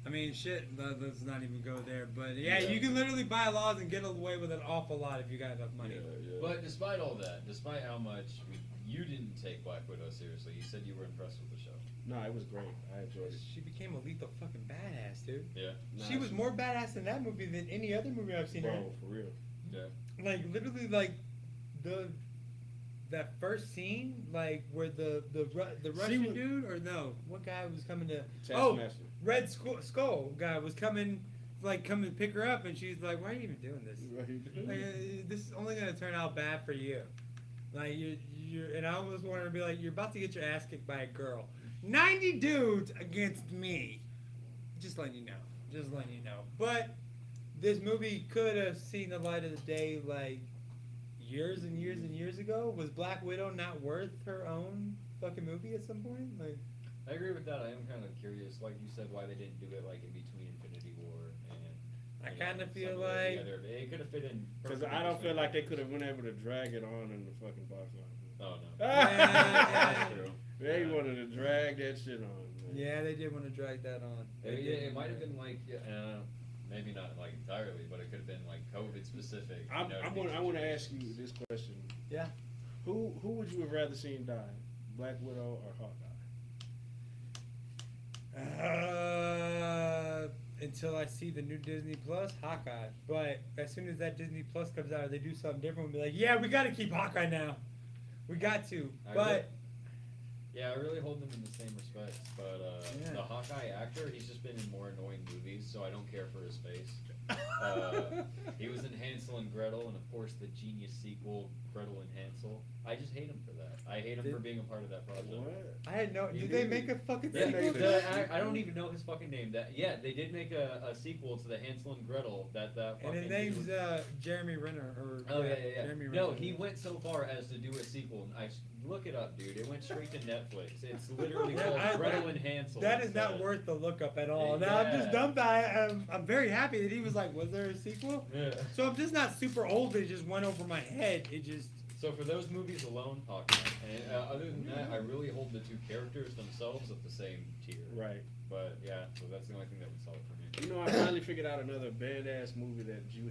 I mean, shit. Let's not even go there. But yeah, Yeah. you can literally buy laws and get away with an awful lot if you got enough money. But despite all that, despite how much you didn't take Black Widow seriously, you said you were impressed with the show. No, it was great. I enjoyed it. She became a lethal fucking badass, dude. Yeah. She was more badass in that movie than any other movie I've seen her in. Bro, for real. Yeah. Like, literally, like that first scene, like where the Russian was- dude, or no, what guy was coming to? Taskmaster. Red Skull guy was coming to pick her up, and she's like, "Why are you even doing this? Like, this is only gonna turn out bad for you." Like you're, and I almost wanted to be like, "You're about to get your ass kicked by a girl. 90 dudes against me." Just letting you know. Just letting you know. But this movie could have seen the light of the day like years and years and years ago. Was Black Widow not worth her own fucking movie at some point? Like, I agree with that. I am kind of curious, like you said, why they didn't do it like in between Infinity War and. I you know, kind of feel somewhere like the other. It could have fit in. Because perfectly I don't feel between like they the could have two. been able to drag it on in the fucking box office. Oh no. Yeah. That's true. They wanted to drag that shit on. Man. yeah, they did want to drag that on. It might have been like, maybe not like entirely, but it could have been like COVID specific. I want to ask you this question. Yeah. Who would you have rather seen die, Black Widow or Hawkeye? Until I see the new Disney Plus, Hawkeye. But as soon as that Disney Plus comes out, or they do something different, we'll be like, yeah, we got to keep Hawkeye now. We got to. Yeah, I really hold them in the same respects, but Yeah. the Hawkeye actor, he's just been in more annoying movies, so I don't care for his face. He was in Hansel and Gretel, and of course the genius sequel, Gretel and Hansel. I just hate him for that. I hate him for being a part of that project. What? I had no. You Did they do. make a fucking Yeah, sequel? I don't even know his fucking name. They did make a sequel to the Hansel and Gretel. That And fucking his name's Jeremy Renner. Oh yeah. Jeremy No, Renner. he went so far as to do a sequel. And look it up, dude. It went straight to Netflix. It's literally Yeah, called Gretel and Hansel. That is not instead. worth the look up at all. Yeah. Now I'm just dumbfounded. I'm very happy that he was like, was there a sequel? Yeah. So I'm just not super old. It just went over my head. It just So for those movies alone, Hawkeye. And other than that, I really hold the two characters themselves at the same tier. Right. But yeah, so that's the only thing that would sell it for me. You know, I finally figured out another badass movie that Hugh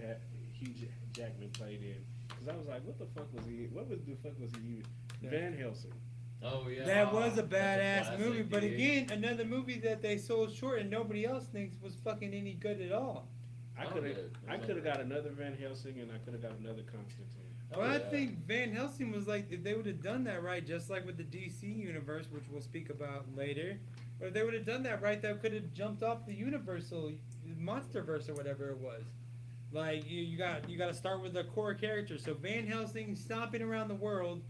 Jackman played in. Because I was like, what the fuck was he? What was the fuck was he? Van Helsing. Oh yeah. That was a That's badass classic, movie, but dude. again, another movie that they sold short and nobody else thinks was fucking any good at all. I Oh, could have, good. I could have got another Van Helsing, and I could have got another Constantine. Oh, Well, I yeah. think Van Helsing was like, if they would have done that right, just like with the DC universe, which we'll speak about later, or if they would have done that right, that could have jumped off the Universal Monsterverse or whatever it was. Like you got to start with a core character. So Van Helsing stomping around the world,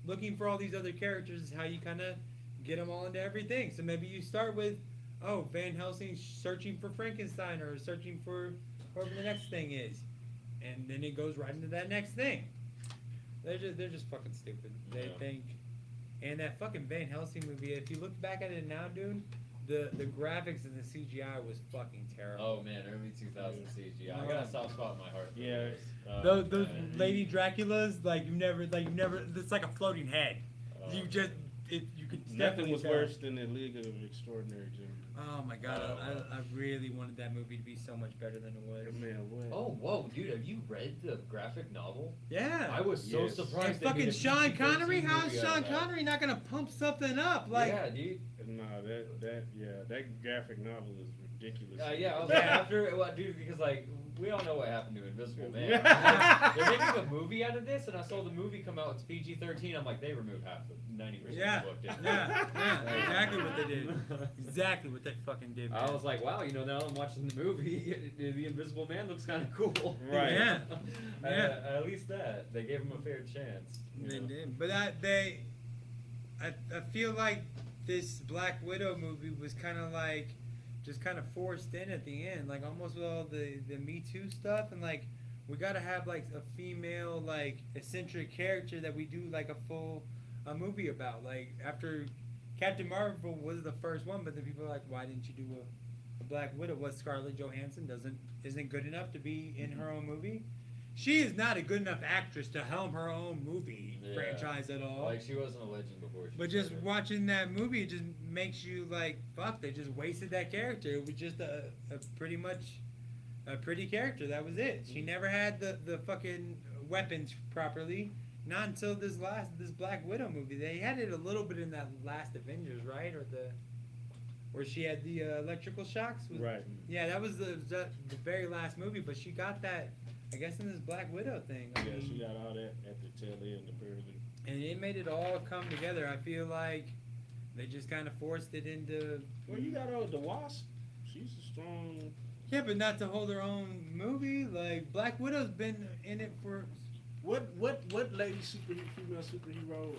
looking for all these other characters is how you kind of get them all into everything. So maybe you start with, oh, Van Helsing searching for Frankenstein or searching for whatever the next thing is, and then it goes right into that next thing. They're just fucking stupid. They Yeah. think, and that fucking Van Helsing movie. If you look back at it now, dude, the graphics and the CGI was fucking terrible. Oh man, early 2000s CGI. I got a soft spot in my heart. For Yeah. Those man. Lady Draculas, like you never. It's like a floating head. Oh, You just you could Nothing definitely was tell. worse than the League of Extraordinary Gentlemen. Oh my god, Oh. I really wanted that movie to be so much better than it was. Man, what? Oh whoa, dude, have you read the graphic novel? Yeah. I was so Yes. surprised. And they made fucking a Sean PG-13 Connery, how is movie out Sean of that. Connery not gonna pump something up? Like, yeah, dude. Nah, that graphic novel is ridiculous. Yeah, I was like, after, well, dude, because like we all know what happened to Invisible Man. Yeah. They're making a movie out of this, and I saw the movie come out. It's PG-13. I'm like, they removed half the 90% yeah, of the book. Didn't yeah, they? exactly what they did. Exactly what they fucking did. I man. was like, wow, now I'm watching the movie, the Invisible Man looks kind of cool. Right. Yeah. Yeah. At least that they gave him a fair chance. you They know? did, but I feel like this Black Widow movie was kind of like just kind of forced in at the end, like almost with all the Me Too stuff, and like we gotta have like a female like eccentric character that we do like a movie about. Like after Captain Marvel was the first one, but then people are like, why didn't you do a Black Widow? What, Scarlett Johansson isn't good enough to be in her own movie? She is not a good enough actress to helm her own movie Yeah. franchise at all. Like she wasn't a legend before. But just watching that movie, it just makes you like, fuck, they just wasted that character. It was just a pretty much a pretty character. That was it. She never had the fucking weapons properly. Not until this Black Widow movie. They had it a little bit in that last Avengers, right? Where she had the electrical shocks. Right. Yeah, that was the very last movie. But she got that, I guess, in this Black Widow thing. I Yeah, mean, she got all that at the tail end, apparently. and it made it all come together. I feel like they just kind of forced it into. Well, you got the Wasp. She's a strong. Yeah, but not to hold her own movie. Like Black Widow's been in it for. What lady female superhero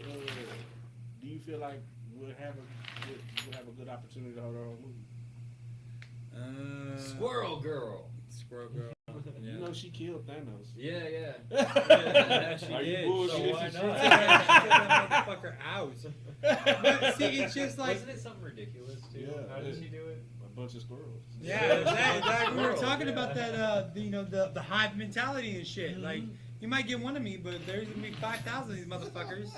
do you feel like would have a good opportunity to hold her own movie? Squirrel Girl. Squirrel Girl. You know she killed Thanos. Yeah, yeah. Yeah, she Are you did. bullshitting? So why She not? said- She took that motherfucker out. But see, it's just like. Wasn't it something ridiculous too? Yeah, How did yeah. she do it? A bunch of squirrels. Yeah, exactly. We were Squirrel, talking yeah. about that, the hive mentality and shit. Like, you might get one of me, but there's gonna be 5,000 of these motherfuckers.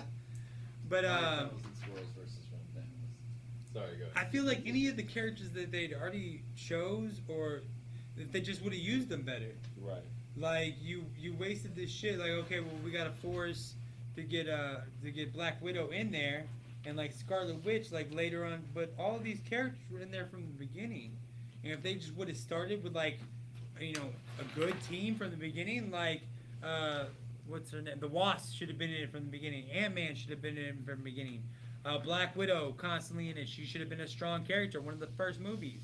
But 5,000 squirrels versus one Thanos. Sorry, go I ahead. feel like any of the characters that they'd already chose, or if they just would have used them better. Right. Like you wasted this shit. Like, okay, well, we gotta force to get Black Widow in there, and like Scarlet Witch like later on. But all of these characters were in there from the beginning, and if they just would have started with like, a good team from the beginning, like what's her name? The Wasp should have been in it from the beginning. Ant-Man should have been in it from the beginning. Black Widow constantly in it. She should have been a strong character. One of the first movies.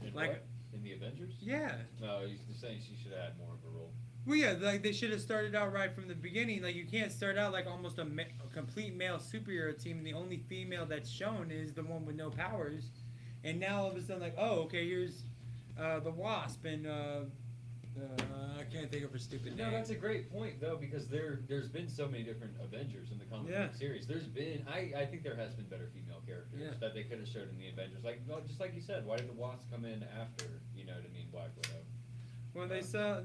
In Like- what? In the Avengers? Yeah. No, you're saying she should have had more of a role. Well, yeah, like they should have started out right from the beginning. Like you can't start out like almost a complete male superhero team, and the only female that's shown is the one with no powers. And now all of a sudden, like, oh, okay, here's the Wasp, and I can't think of her stupid name. No, that's a great point though, because there's been so many different Avengers in the comic Yeah. book series. There's been I think there has been better female characters Yeah. that they could have showed in the Avengers. Like just like you said, why did the Wasp come in after? You know what I mean, Black Widow. Well, they saw,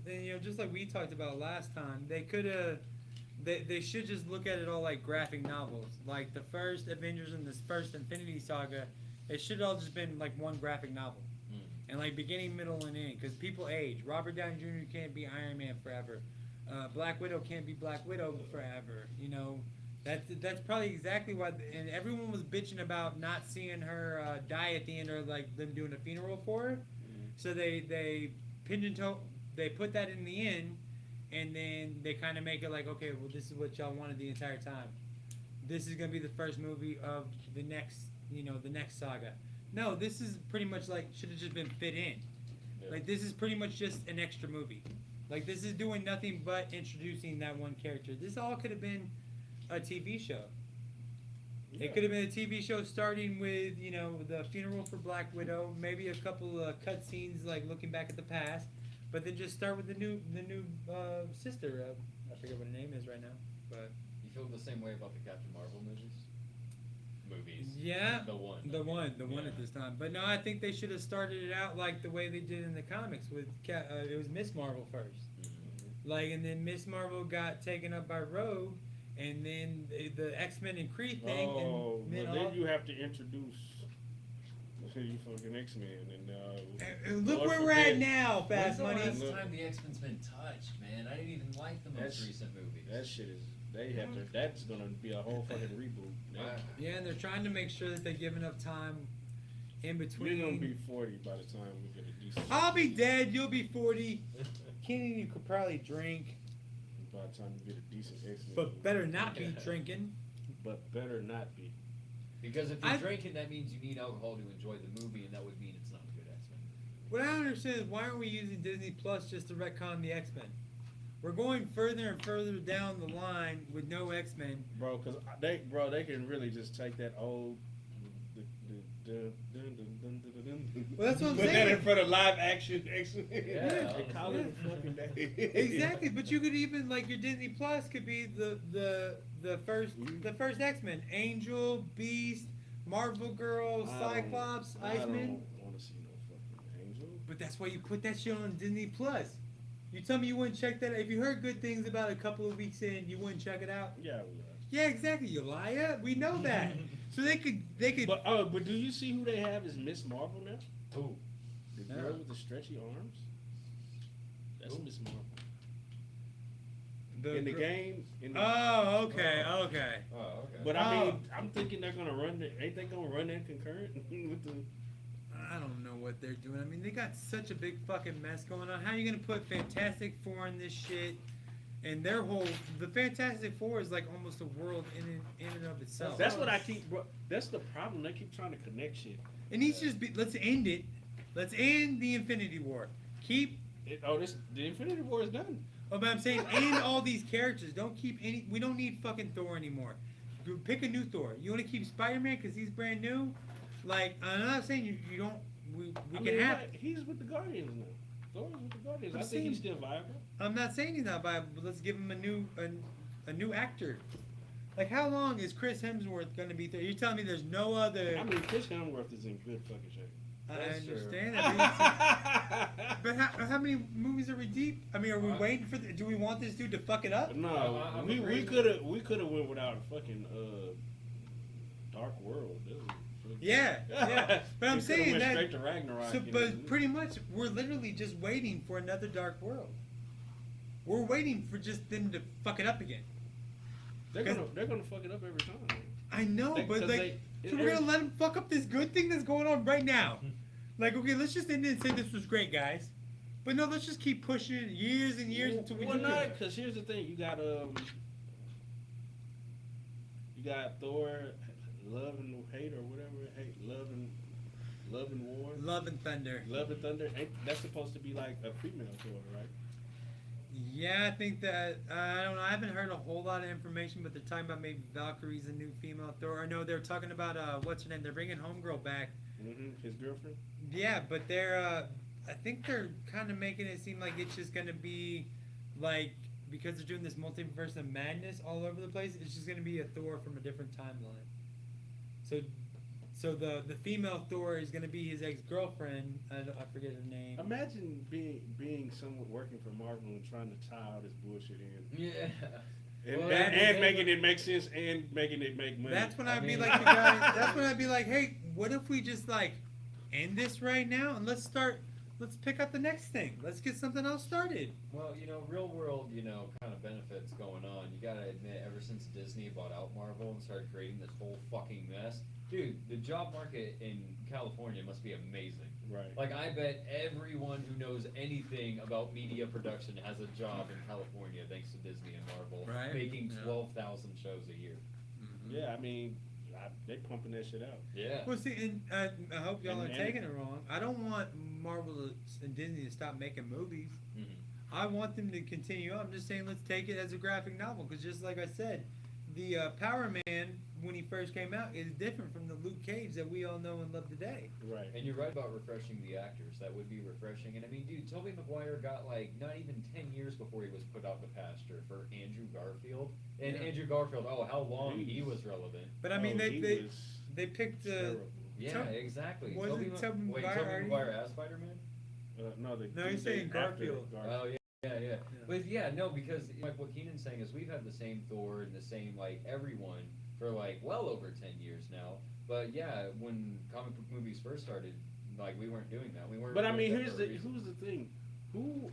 and just like we talked about last time, they could have they should just look at it all like graphic novels. Like the first Avengers and this first Infinity Saga, it should all just been like one graphic novel. And like beginning, middle, and end. Because people age. Robert Downey Jr. can't be Iron Man forever. Black Widow can't be Black Widow forever. You know, that's probably exactly why. And everyone was bitching about not seeing her die at the end, or like them doing a funeral for her. So they put that in the end, and then they kind of make it like, okay, well, this is what y'all wanted the entire time. This is gonna be the first movie of the next, the next saga. No, this is pretty much like should have just been fit in. Yeah. Like this is pretty much just an extra movie. Like this is doing nothing but introducing that one character. This all could have been a TV show. Yeah. It could have been a TV show starting with the funeral for Black Widow, maybe a couple of cut scenes like looking back at the past, but then just start with the new sister. I forget what her name is right now, but you feel the same way about the Captain Marvel movies. Yeah, the one at this time. But no, I think they should have started it out like the way they did in the comics with it was Miss Marvel first, like, and then Miss Marvel got taken up by Rogue, and then the X-Men and Kree thing. Oh, and then you have to introduce you fucking X-Men and look where we're at now, Fast Money. Money. When's the last time the X-Men's been touched, man? I didn't even like the most recent movies. That shit is. They have to. That's gonna be a whole fucking reboot. Yeah, and they're trying to make sure that they give enough time in between. You're gonna be 40 by the time we get a decent. I'll be dead. You'll be 40. Kenny, you could probably drink. By the time you get a decent X-Men. But better not be drinking. But better not be. Because if you're drinking, that means you need alcohol to enjoy the movie, and that would mean it's not a good X-Men movie. What I don't understand is why aren't we using Disney Plus just to retcon the X-Men? We're going further and further down the line with no X-Men. Bro, because they can really just take that old. Well, that's what I'm Put saying. that in front of live action X-Men. Yeah. And call it a fucking day. Exactly, but you could even like your Disney Plus could be the first X-Men: Angel, Beast, Marvel Girl, Cyclops, Iceman. I don't want to see no fucking Angel. But that's why you put that shit on Disney Plus. You tell me you wouldn't check that out. If you heard good things about it a couple of weeks in, you wouldn't check it out? Yeah, we are. Yeah, exactly. You liar. We know that. So they could. But do you see who they have as Miss Marvel now? Who? The girl with the stretchy arms. That's Miss Marvel. In the game. Oh, okay. Okay. But I mean, I'm thinking they're gonna run. Ain't they gonna run that concurrent with the? I don't know what they're doing. I mean, they got such a big fucking mess going on. How are you gonna put Fantastic Four in this shit? And the Fantastic Four is like almost a world in and of itself. That's what I keep. That's the problem. They keep trying to connect shit. It needs to just be. Let's end it. Let's end the Infinity War. Keep. The Infinity War is done. Oh, but I'm saying end all these characters. Don't keep any. We don't need fucking Thor anymore. Pick a new Thor. You want to keep Spider-Man because he's brand new? Like, I'm not saying you don't. We can have. He's with the Guardians now. Thor's with the Guardians. I think he's still viable. I'm not saying he's not viable, but let's give him a new actor. Like, how long is Chris Hemsworth going to be there? You're telling me there's no other. I mean, Chris Hemsworth is in good fucking shape. I understand that. But how many movies are we deep? I mean, are we waiting for? Do we want this dude to fuck it up? No, we could have went without a fucking Dark World. Yeah. But I'm saying that. Straight to Ragnarok. So, but pretty much, we're literally just waiting for another Dark World. We're waiting for just them to fuck it up again. They're gonna fuck it up every time. I know, but like, so we're gonna let them fuck up this good thing that's going on right now. Like, okay, let's just end it and say this was great, guys. But no, let's just keep pushing it years and years until we do it. Because here's the thing: you got Thor, Love and Hate or whatever. Love and War. Love and Thunder. Love and Thunder. That's supposed to be like a female Thor, right? Yeah, I think that I don't know. I haven't heard a whole lot of information, but they're talking about maybe Valkyrie's a new female Thor. Or no, they're talking about what's her name? They're bringing Homegirl back. His girlfriend. Yeah, but they're. I think they're kind of making it seem like it's just gonna be like because they're doing this multiverse of madness all over the place. It's just gonna be a Thor from a different timeline. So the female Thor is gonna be his ex-girlfriend. I forget her name. Imagine being someone working for Marvel and trying to tie all this bullshit in. Yeah. And making it make sense and making it make money. That's when I'd be like, to guys, that's when I'd be like, hey, what if we just like end this right now and let's pick up the next thing. Let's get something else started. Well, real world, kind of benefits going on. You gotta admit, ever since Disney bought out Marvel and started creating this whole fucking mess, dude, the job market in California must be amazing. Right. Like, I bet everyone who knows anything about media production has a job in California thanks to Disney and Marvel, Right. making 12,000 shows a year. Mm-hmm. Yeah, I mean, they pumping that shit out. Yeah. Well, see, and I hope y'all And- aren't taking it wrong. I don't want Marvel and Disney to stop making movies. Mhm. I want them to continue. I'm just saying, let's take it as a graphic novel, because just like I said, the Power Man when he first came out is different from the Luke Cage that we all know and love today. Right. And you're right about refreshing the actors. That would be refreshing. And I mean, dude, Tobey Maguire got like not even 10 years before he was put out the pasture for Andrew Garfield. And Yeah. Andrew Garfield, how long he was relevant. But I mean, he they was picked terrible. Yeah, Tob- exactly. wasn't Tobey Wait, Maguire Tobey already- Maguire as Spider-Man? No, he's saying Garfield. Oh, yeah. But yeah, no, because like what Keenan's saying is we've had the same Thor and the same like everyone for like well over 10 years now. But yeah, when comic book movies first started, like we weren't doing that. We weren't. But I mean, doing that for a reason. who's the thing? Who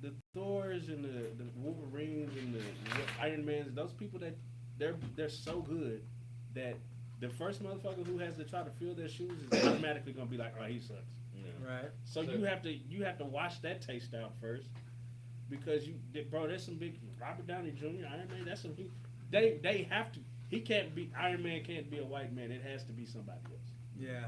the Thors and the Wolverines and the Iron Mans, those people that they're so good that the first motherfucker who has to try to fill their shoes is automatically gonna be like, oh, he sucks. Yeah. right. So you have to wash that taste out first, because there's some big Robert Downey Jr. Iron Man. That's some they have to. He can't be Iron Man. Can't be a white man. It has to be somebody else. Yeah.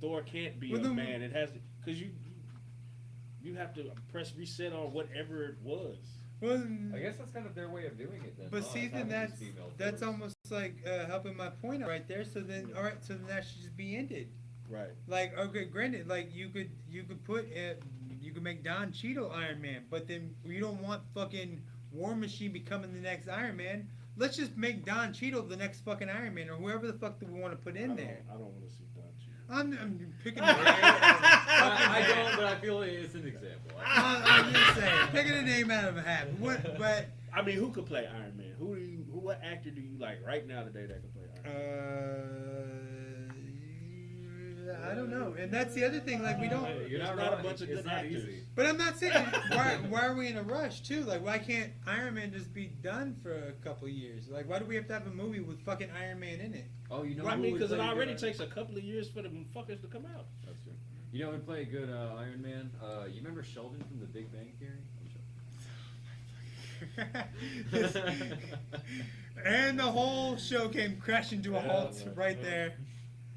Thor can't be a man. It has to, because you have to press reset on whatever it was. Well, I guess that's kind of their way of doing it then. but huh, see, is then having these female that's Thors. almost like helping my point out right there. So then, all right, so then that should just be ended. Right. Like, okay, granted, like you could put you could make Don Cheadle Iron Man, but then you don't want fucking War Machine becoming the next Iron Man. Let's just make Don Cheadle the next fucking Iron Man, or whoever the fuck that we want to put in there. I don't want to see Don Cheadle. I'm picking a name. I don't, but I feel it's an example. I'm just saying, picking a name out of a hat. But I mean, who could play Iron Man? What actor do you like right now today that could play Iron Man? I don't know, and that's the other thing. Like, we don't. You're There's not not a wrong. bunch of It's good not actors. easy. But I'm not saying why are we in a rush too? Like, why can't Iron Man just be done for a couple years? Like, why do we have to have a movie with fucking Iron Man in it? Oh, you know. Well, I who mean, would because it play already good- takes a couple of years for the fuckers to come out. That's true. You know, would play a good Iron Man. You remember Sheldon from The Big Bang Theory? And the whole show came crashing to a halt right there.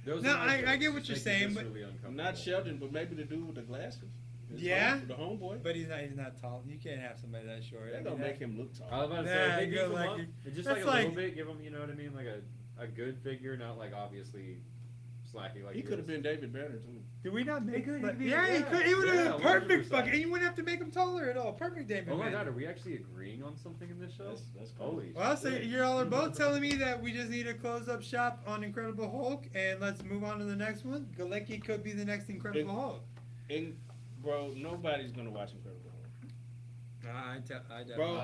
Those No, are my I jokes. get what you're Making saying, this but- really uncomfortable. Not Sheldon, but maybe the dude with the glasses. Yeah? The homeboy. But he's not tall. You can't have somebody that short. They're I gonna mean, make him look tall. I was about to Nah, say, they good beef him like up. it. Just That's like a little like- bit, give him, you know what I mean, like a good figure, not like obviously slacky like He could have is. been David Banner too. Did we not make could- it? he could be- Yeah, he yeah, could. He would have yeah, been perfect. 100%. Fucking, and you wouldn't have to make him taller at all. Perfect, David. Oh my Banner. god, are we actually agreeing on something in this show? That's cool. Holy Well, so shit. you're all are both telling me that we just need to close up shop on Incredible Hulk, and let's move on to the next one. Galecki could be the next Incredible Hulk. And bro, nobody's gonna watch Incredible Hulk. I Bro,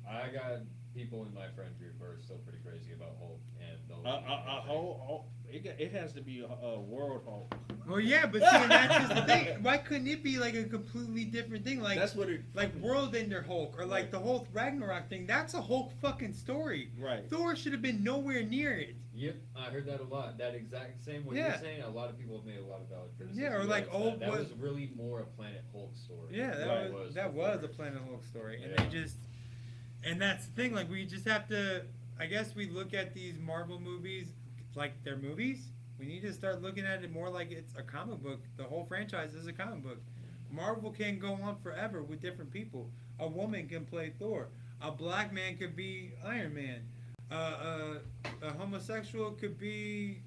I got people in my friend group who are still pretty crazy about Hulk and they'll a whole. It has to be a world Hulk. Well, yeah, but see, and that's just the thing. Why couldn't it be like a completely different thing? Like That's what it. like World Ender Hulk, or like Right. the whole Ragnarok thing. That's a Hulk fucking story. Right. Thor should have been nowhere near it. Yep, I heard that a lot. That exact same what Yeah. you're saying. A lot of people have made a lot of valid criticism. Yeah, or like against that. old- That was really more a Planet Hulk story. Yeah, than that it was before. a Planet Hulk story, and Yeah. they just, and that's the thing. Like, we just have to. I guess we look at these Marvel movies like they're movies. We need to start looking at it more like it's a comic book. The whole franchise is a comic book. Marvel can go on forever with different people. A woman can play Thor. A black man could be Iron Man. A homosexual could be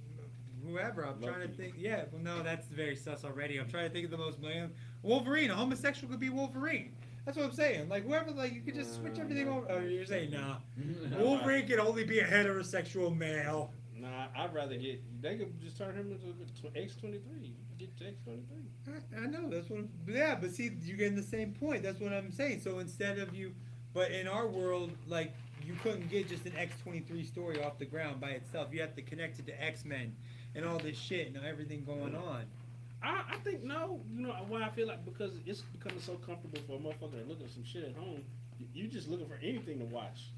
whoever. I'm trying to Loki. think. Yeah, well, no, that's very sus already. I'm trying to think of the most million. Wolverine. A homosexual could be Wolverine. That's what I'm saying. Like, whoever, like, you could just switch everything over. Oh, you're saying, nah. Wolverine can only be a heterosexual male. Nah, Nah, I'd rather get. They could just turn him into X-23. Get to X-23. I know that's what. Yeah, but see, you're getting the same point. That's what I'm saying. So instead of you, but in our world, like you couldn't get just an X-23 story off the ground by itself. You have to connect it to X-Men and all this shit and everything going on. I think no. You know why I feel like because it's becoming so comfortable for a motherfucker to look at some shit at home. You just looking for anything to watch.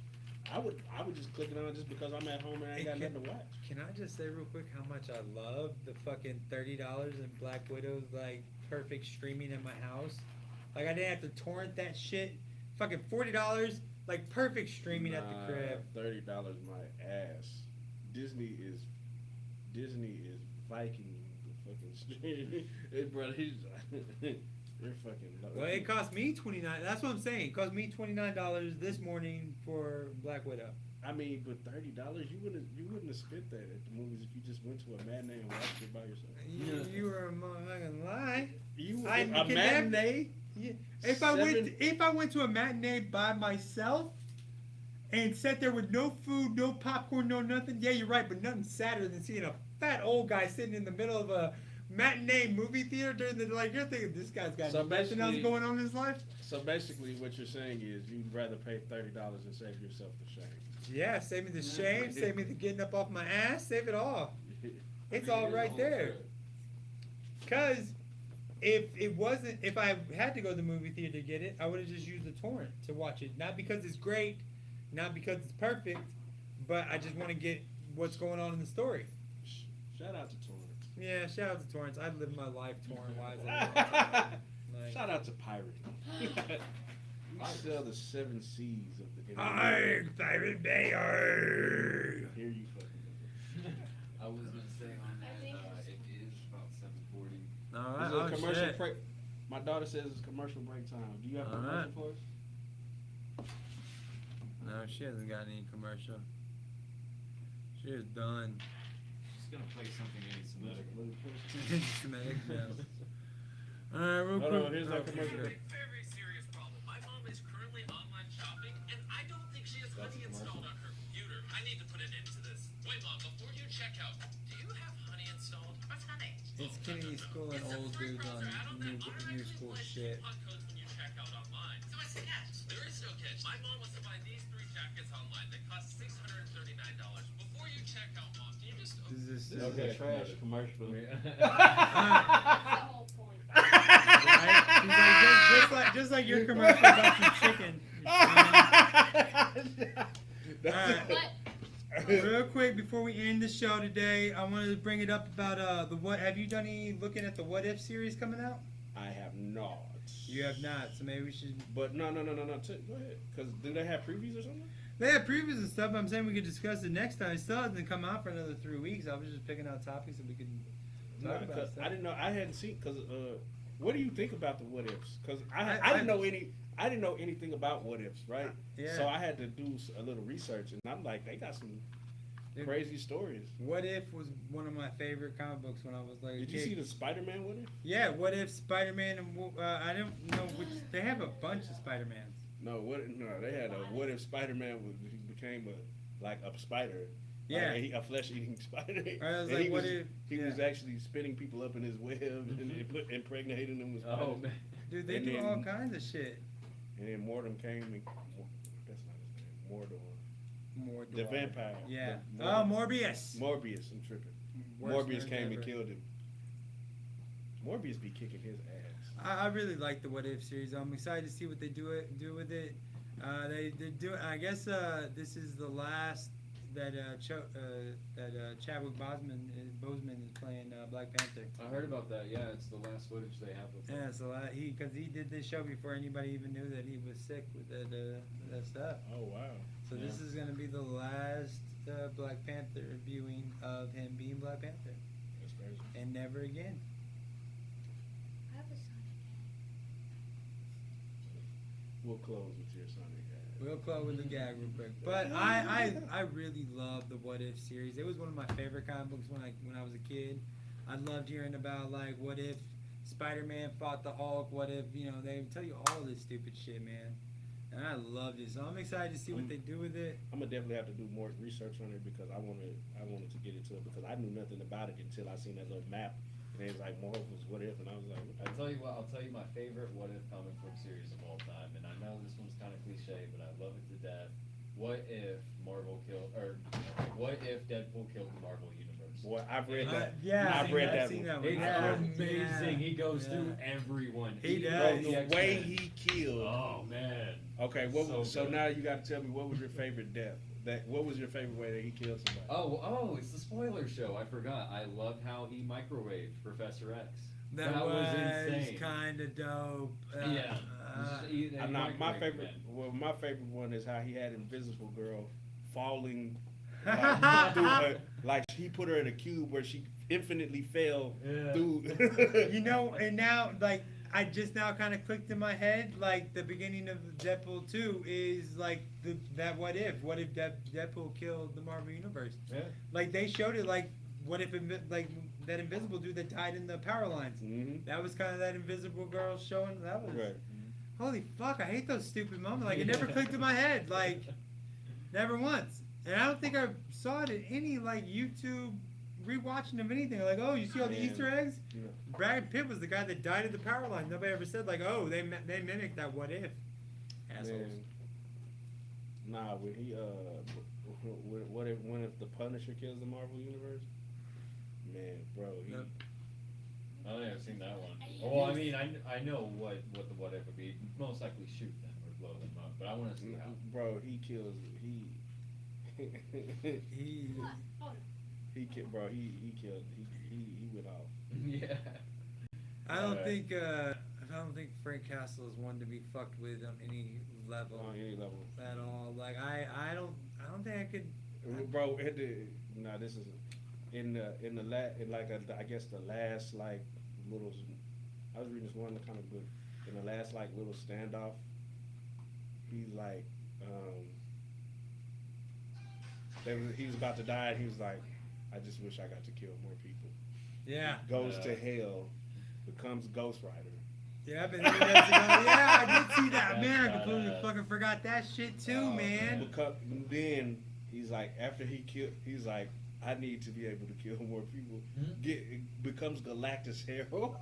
I would just click it on just because I'm at home and I ain't got nothing to watch. Can I just say real quick how much I love the fucking $30 in Black Widow's like perfect streaming at my house? Like I didn't have to torrent that shit. Fucking $40, like perfect streaming at the crib. $30 my ass. Disney is Viking the fucking streaming. Bro, they're fucking low. Well, it cost me $29. That's what I'm saying. It cost me $29 this morning for Black Widow. I mean, but $30, you wouldn't have spent that at the movies if you just went to a matinee and watched it by yourself. You were a motherfucking lie. A matinee? Yeah. If I went to a matinee by myself and sat there with no food, no popcorn, no nothing, yeah, you're right, but nothing sadder than seeing a fat old guy sitting in the middle of a matinee movie theater during the you're thinking this guy's got nothing else going on in his life. So basically, what you're saying is you'd rather pay $30 and save yourself the shame. Yeah, save me the shame, save me the getting up off my ass, save it all. It's all right there. Cause if I had to go to the movie theater to get it, I would have just used the torrent to watch it. Not because it's great, not because it's perfect, but I just want to get what's going on in the story. Shout out to torrent. Yeah, shout out to torrents. I'd live my life torrent-wise. Shout out to pirate. We sell the 7 C's of the internet. Pirate Bay. Here you fucking. I was gonna say on that, it is about 7:40. All right. This is a commercial break. My daughter says it's commercial break time. Do you have a commercial for us? No, she hasn't got any commercial. She is done. Gonna play something anti-Semitic. Semitic, no. Alright, real quick. Here's that commercial. Very serious problem. My mom is currently online shopping, and I don't think she has honey installed on her computer. I need to put an end to this. Wait, Mom, before you check out, do you have honey installed? What's honey? It's Kennedy School and old dudes on new school shit. Codes when you check out online. So what's the catch? There is no catch. My mom wants to buy these 3 jackets online. They cost $639. Before you check out, Mom, do you just... This is a trash commercial. That's the whole point. Right? She's like, just like your commercial about some chicken. Real quick before we end the show today, I wanted to bring it up about the what. Have you done any looking at the What If series coming out? I have not. You have not, so maybe we should. But no. Go ahead. Because didn't they have previews or something? They have previews and stuff. I'm saying we could discuss it next time. It still hasn't come out for another 3 weeks. I was just picking out topics that we could talk about. I didn't know. I hadn't seen. Because what do you think about the What Ifs? Because I didn't know any. I didn't know anything about What Ifs, right? Yeah. So I had to do a little research, and I'm like, they got some crazy stories. What If was one of my favorite comic books when I was like. Did you see the Spider-Man What If? Yeah, What If Spider-Man and I don't know which. They have a bunch of Spider-Mans. No, they had a What If Spider-Man became a spider. Yeah, like a flesh-eating spider. I was like, what if he was actually spinning people up in his web and impregnating them with spiders. Oh man, dude, they do all kinds of shit. And then Mordor came and that's not his name. Mordor. The vampire. Yeah. Morbius. Morbius, I'm tripping. Morbius came and killed him. Morbius be kicking his ass. I really like the What If series. I'm excited to see what they do with it. They do. I guess this is the last that Chadwick Boseman is playing Black Panther. I heard about that. Yeah, it's the last footage they have of him. Yeah, so because he did this show before anybody even knew that he was sick with that stuff. Oh wow! So this is gonna be the last Black Panther viewing of him being Black Panther. That's crazy. And never again. I have a Sonic We'll close with your Sonic ad. We'll close with the gag real quick. But I really love the What If series. It was one of my favorite comic books when I was a kid. I loved hearing about like what if Spider-Man fought the Hulk, what if, they tell you all this stupid shit, man. And I loved it. So I'm excited to see what they do with it. I'm gonna definitely have to do more research on it because I wanted to get into it because I knew nothing about it until I seen that little map and it was like Marvel's What If, and I was like, I'll tell you what. I'll tell you my favorite What If comic book series of all time, and I know this one's kind of cliche, but I love it to death. What if what if Deadpool killed the Marvel universe? boy, I've read that. I've read that seen one. that one. It's Yeah. amazing. He goes Yeah. through everyone. He Even does. Bro, the way he killed. Oh man. Okay, so good. now you got to tell me what was your favorite death? What was your favorite way that he killed somebody? Oh, it's the spoiler show. I forgot. I loved how he microwaved Professor X. That was insane. kind of dope. Yeah. I'm not, my Microwave, favorite. man. Well, my favorite one is how he had Invisible Girl falling. Like he put her in a cube where she infinitely fell through. You know, and now, like, I just now kind of clicked in my head, like, the beginning of Deadpool 2 is, like, that what if Deadpool killed the Marvel Universe? Yeah. Like, they showed it, like, what if, like, that invisible dude that died in the power lines. Mm-hmm. That was kind of that Invisible Girl showing, that was, Right. holy fuck, I hate those stupid moments. Like, it never clicked in my head, like, never once. And I don't think I saw it in any, like, YouTube rewatching of anything. Like, oh, you see all the Man. Easter eggs? Yeah. Brad Pitt was the guy that died at the power line. Nobody ever said, like, oh, they mimicked that what if. Assholes. Man. Nah, when he when if the Punisher kills the Marvel universe? Man, bro, he. Yep. I don't think I've seen that one. Well, I mean, I know what the what if would be. Most likely shoot them or blow them up, but I want to see how. Bro, he kills. He killed. Bro, he killed. He went off. Yeah. I don't think Frank Castle is one to be fucked with on any level. On any level. At all. Like, I don't think I could. Bro, this is I guess the last like little. I was reading this one kind of good. In the last like little standoff, he's like, he was about to die, and he was like, I just wish I got to kill more people. Yeah. Goes to hell, becomes Ghost Rider. Yeah, I've been thinking yeah, I did see that. That's Man, I completely badass. fucking forgot that shit too, Oh, man. Then he's like, after he killed, he's like, I need to be able to kill more people. Becomes Galactus hero.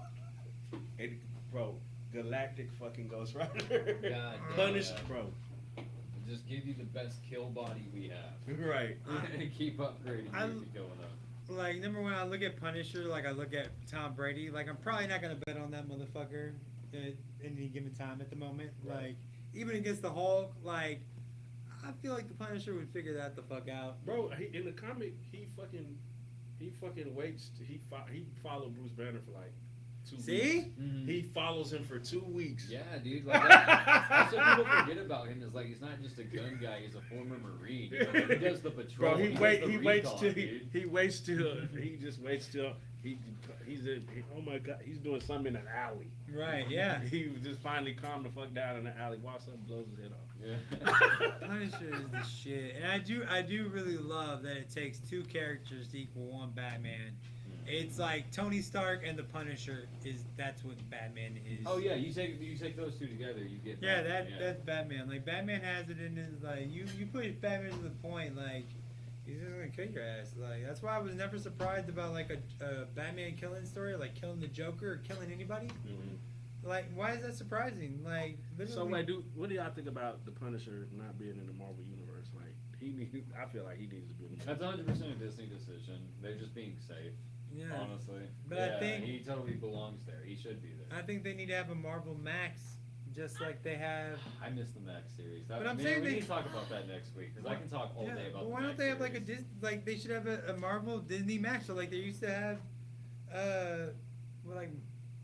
And bro, Galactic fucking Ghost Rider. God damn. Punished, bro. Just give you the best kill body we have. Right. And keep upgrading. Keep going up. Like, number one, I look at Punisher, like I look at Tom Brady. Like, I'm probably not going to bet on that motherfucker at any given time at the moment. Right. Like, even against the Hulk, like, I feel like the Punisher would figure that the fuck out. Bro, in the comic, he fucking waits. He followed Bruce Banner for like 2 weeks. See? Mhm. He follows him for 2 weeks. Yeah, dude. Like, that's what people forget about him. Is like he's not just a gun guy. He's a former Marine. You know, like, he does the patrol. Bro, he waits till oh my god, he's doing something in an alley. Right, yeah. He was just finally calmed the fuck down in the alley, walks up, blows his head off. Yeah. Punisher is the shit. And I do really love that it takes two characters to equal one Batman. It's like Tony Stark and the Punisher that's what Batman is. Oh yeah, you take those two together, you get. Yeah, Batman, that's Batman. Like, Batman has it in his, like, you push Batman to the point, like, he's just gonna kill your ass. Like, that's why I was never surprised about, like, a Batman killing story, like killing the Joker or killing anybody. Mm-hmm. Like, why is that surprising? Like, So literally. what do y'all think about the Punisher not being in the Marvel universe? Like, I feel like he needs to be in the That's 100% a Disney decision. They're just being safe. Yeah. Honestly. But yeah, I think he totally belongs there. He should be there. I think they need to have a Marvel Max, just like they have. I miss the Max series. But I'm saying we they- need to talk about that next week because I can talk all day about. But the why Max don't they have like a series. Disney? Like, they should have a Marvel Disney Max. So like they used to have,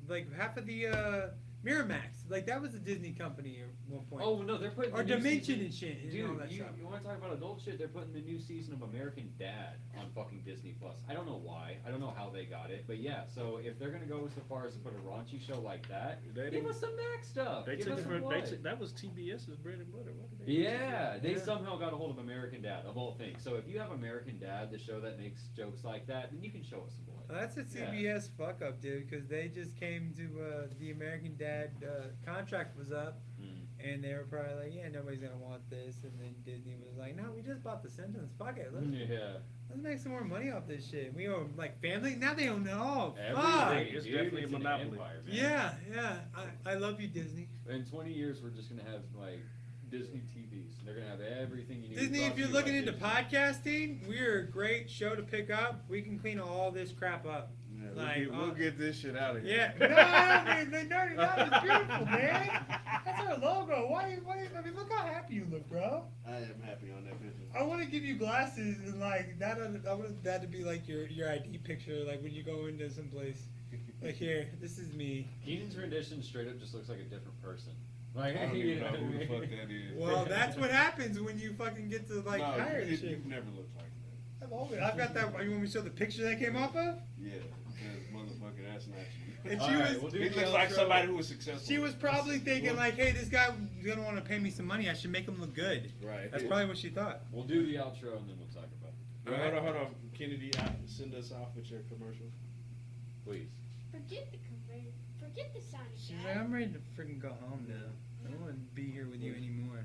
like half of the Miramax. Like, that was a Disney company at one point. Oh no, they're putting or the new Dimension season- and shit. And Dude, all that you stuff. want to talk about adult shit? They're putting the new season of American Dad on fucking Disney Plus. I don't know why. I don't know how they got it, but yeah. So if they're gonna go so far as to put a raunchy show like that, give us some Max stuff. They Give took us it some for blood. that was TBS's bread and butter. What did they Yeah, they Yeah. somehow got a hold of American Dad of all things. So if you have American Dad, the show that makes jokes like that, then you can show us some blood. Well, that's a CBS fuck up, dude, because they just came to the American Dad contract was up, And they were probably like, yeah, nobody's gonna want this. And then Disney was like, no, we just bought the sentence. Fuck it. Let's make some more money off this shit. We own like family. Now they own it all. Fuck. Everything, It's dude, definitely a an monopoly. empire, man. Yeah. I love you, Disney. In 20 years, we're just gonna have like Disney TVs. They're gonna have everything you need. Disney, brought if to you're you looking by into Disney. podcasting, we're a great show to pick up. We can clean all this crap up. Yeah, Like, we'll get this shit out of Yeah. here. No, I mean, the Nerdy Out is beautiful, man. That's our logo. Why? I mean, look how happy you look, bro. I am happy on that picture. I want to give you glasses and like that. I want that to be like your ID picture, like when you go into some place. Like here, this is me. Keenan's rendition straight up just looks like a different person. Like, I don't even know who the fuck that is. Well, that's what happens when you fucking get to like hire and shit. You've never looked like that. I've always, I've got that. You want me to show the picture that came off of? Yeah, because motherfucker, that's not you. And All she right, was. we'll do He the looks like outro. somebody who was successful. She was probably thinking like, hey, this guy's gonna want to pay me some money. I should make him look good. Right. That's probably what she thought. We'll do the outro and then we'll talk about it. Well, hold on. Kennedy, send us off with your commercial. Please. Forget the commercial. Forget the Sonic. She's ad. like, I'm ready to freaking go home now. I don't want to be here with you anymore.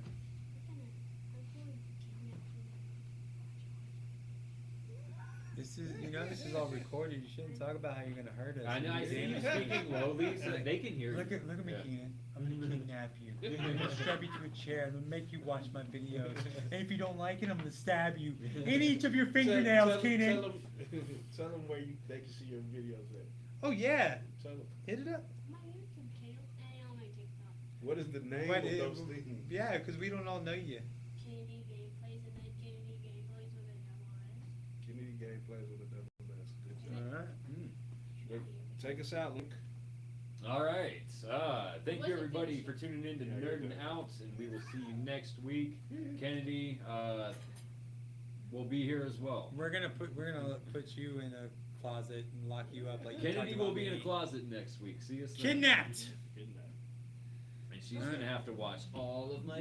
This is, this is all recorded. You shouldn't talk about how you're gonna hurt us. I know. I see you speaking lowly, so they can hear you. Look at me, Yeah. Keenan. I'm gonna kidnap you. I'm gonna strap you to a chair. I'm gonna make you watch my videos. And if you don't like it, I'm gonna stab you in each of your fingernails, Keenan. Tell them where they can see your videos at. Oh yeah. Tell them. Hit it up. My YouTube channel and on my TikTok. What is the name But of it- those things? Yeah, because we don't all know you. Kennedy Gameplays and then Kennedy Gameplays with a double S. Kennedy Game plays with a double S. Good job. All right. Well, take us out, Luke. All right. Thank you Wasn't everybody finished. for tuning in to Yeah, NerdN you're good. Out, and we will see you next week. Kennedy will be here as well. We're gonna put you in a closet and lock you up like you Kennedy talked will about be in a me. closet next week. See us then. Kidnapped. And she's gonna have to watch all of my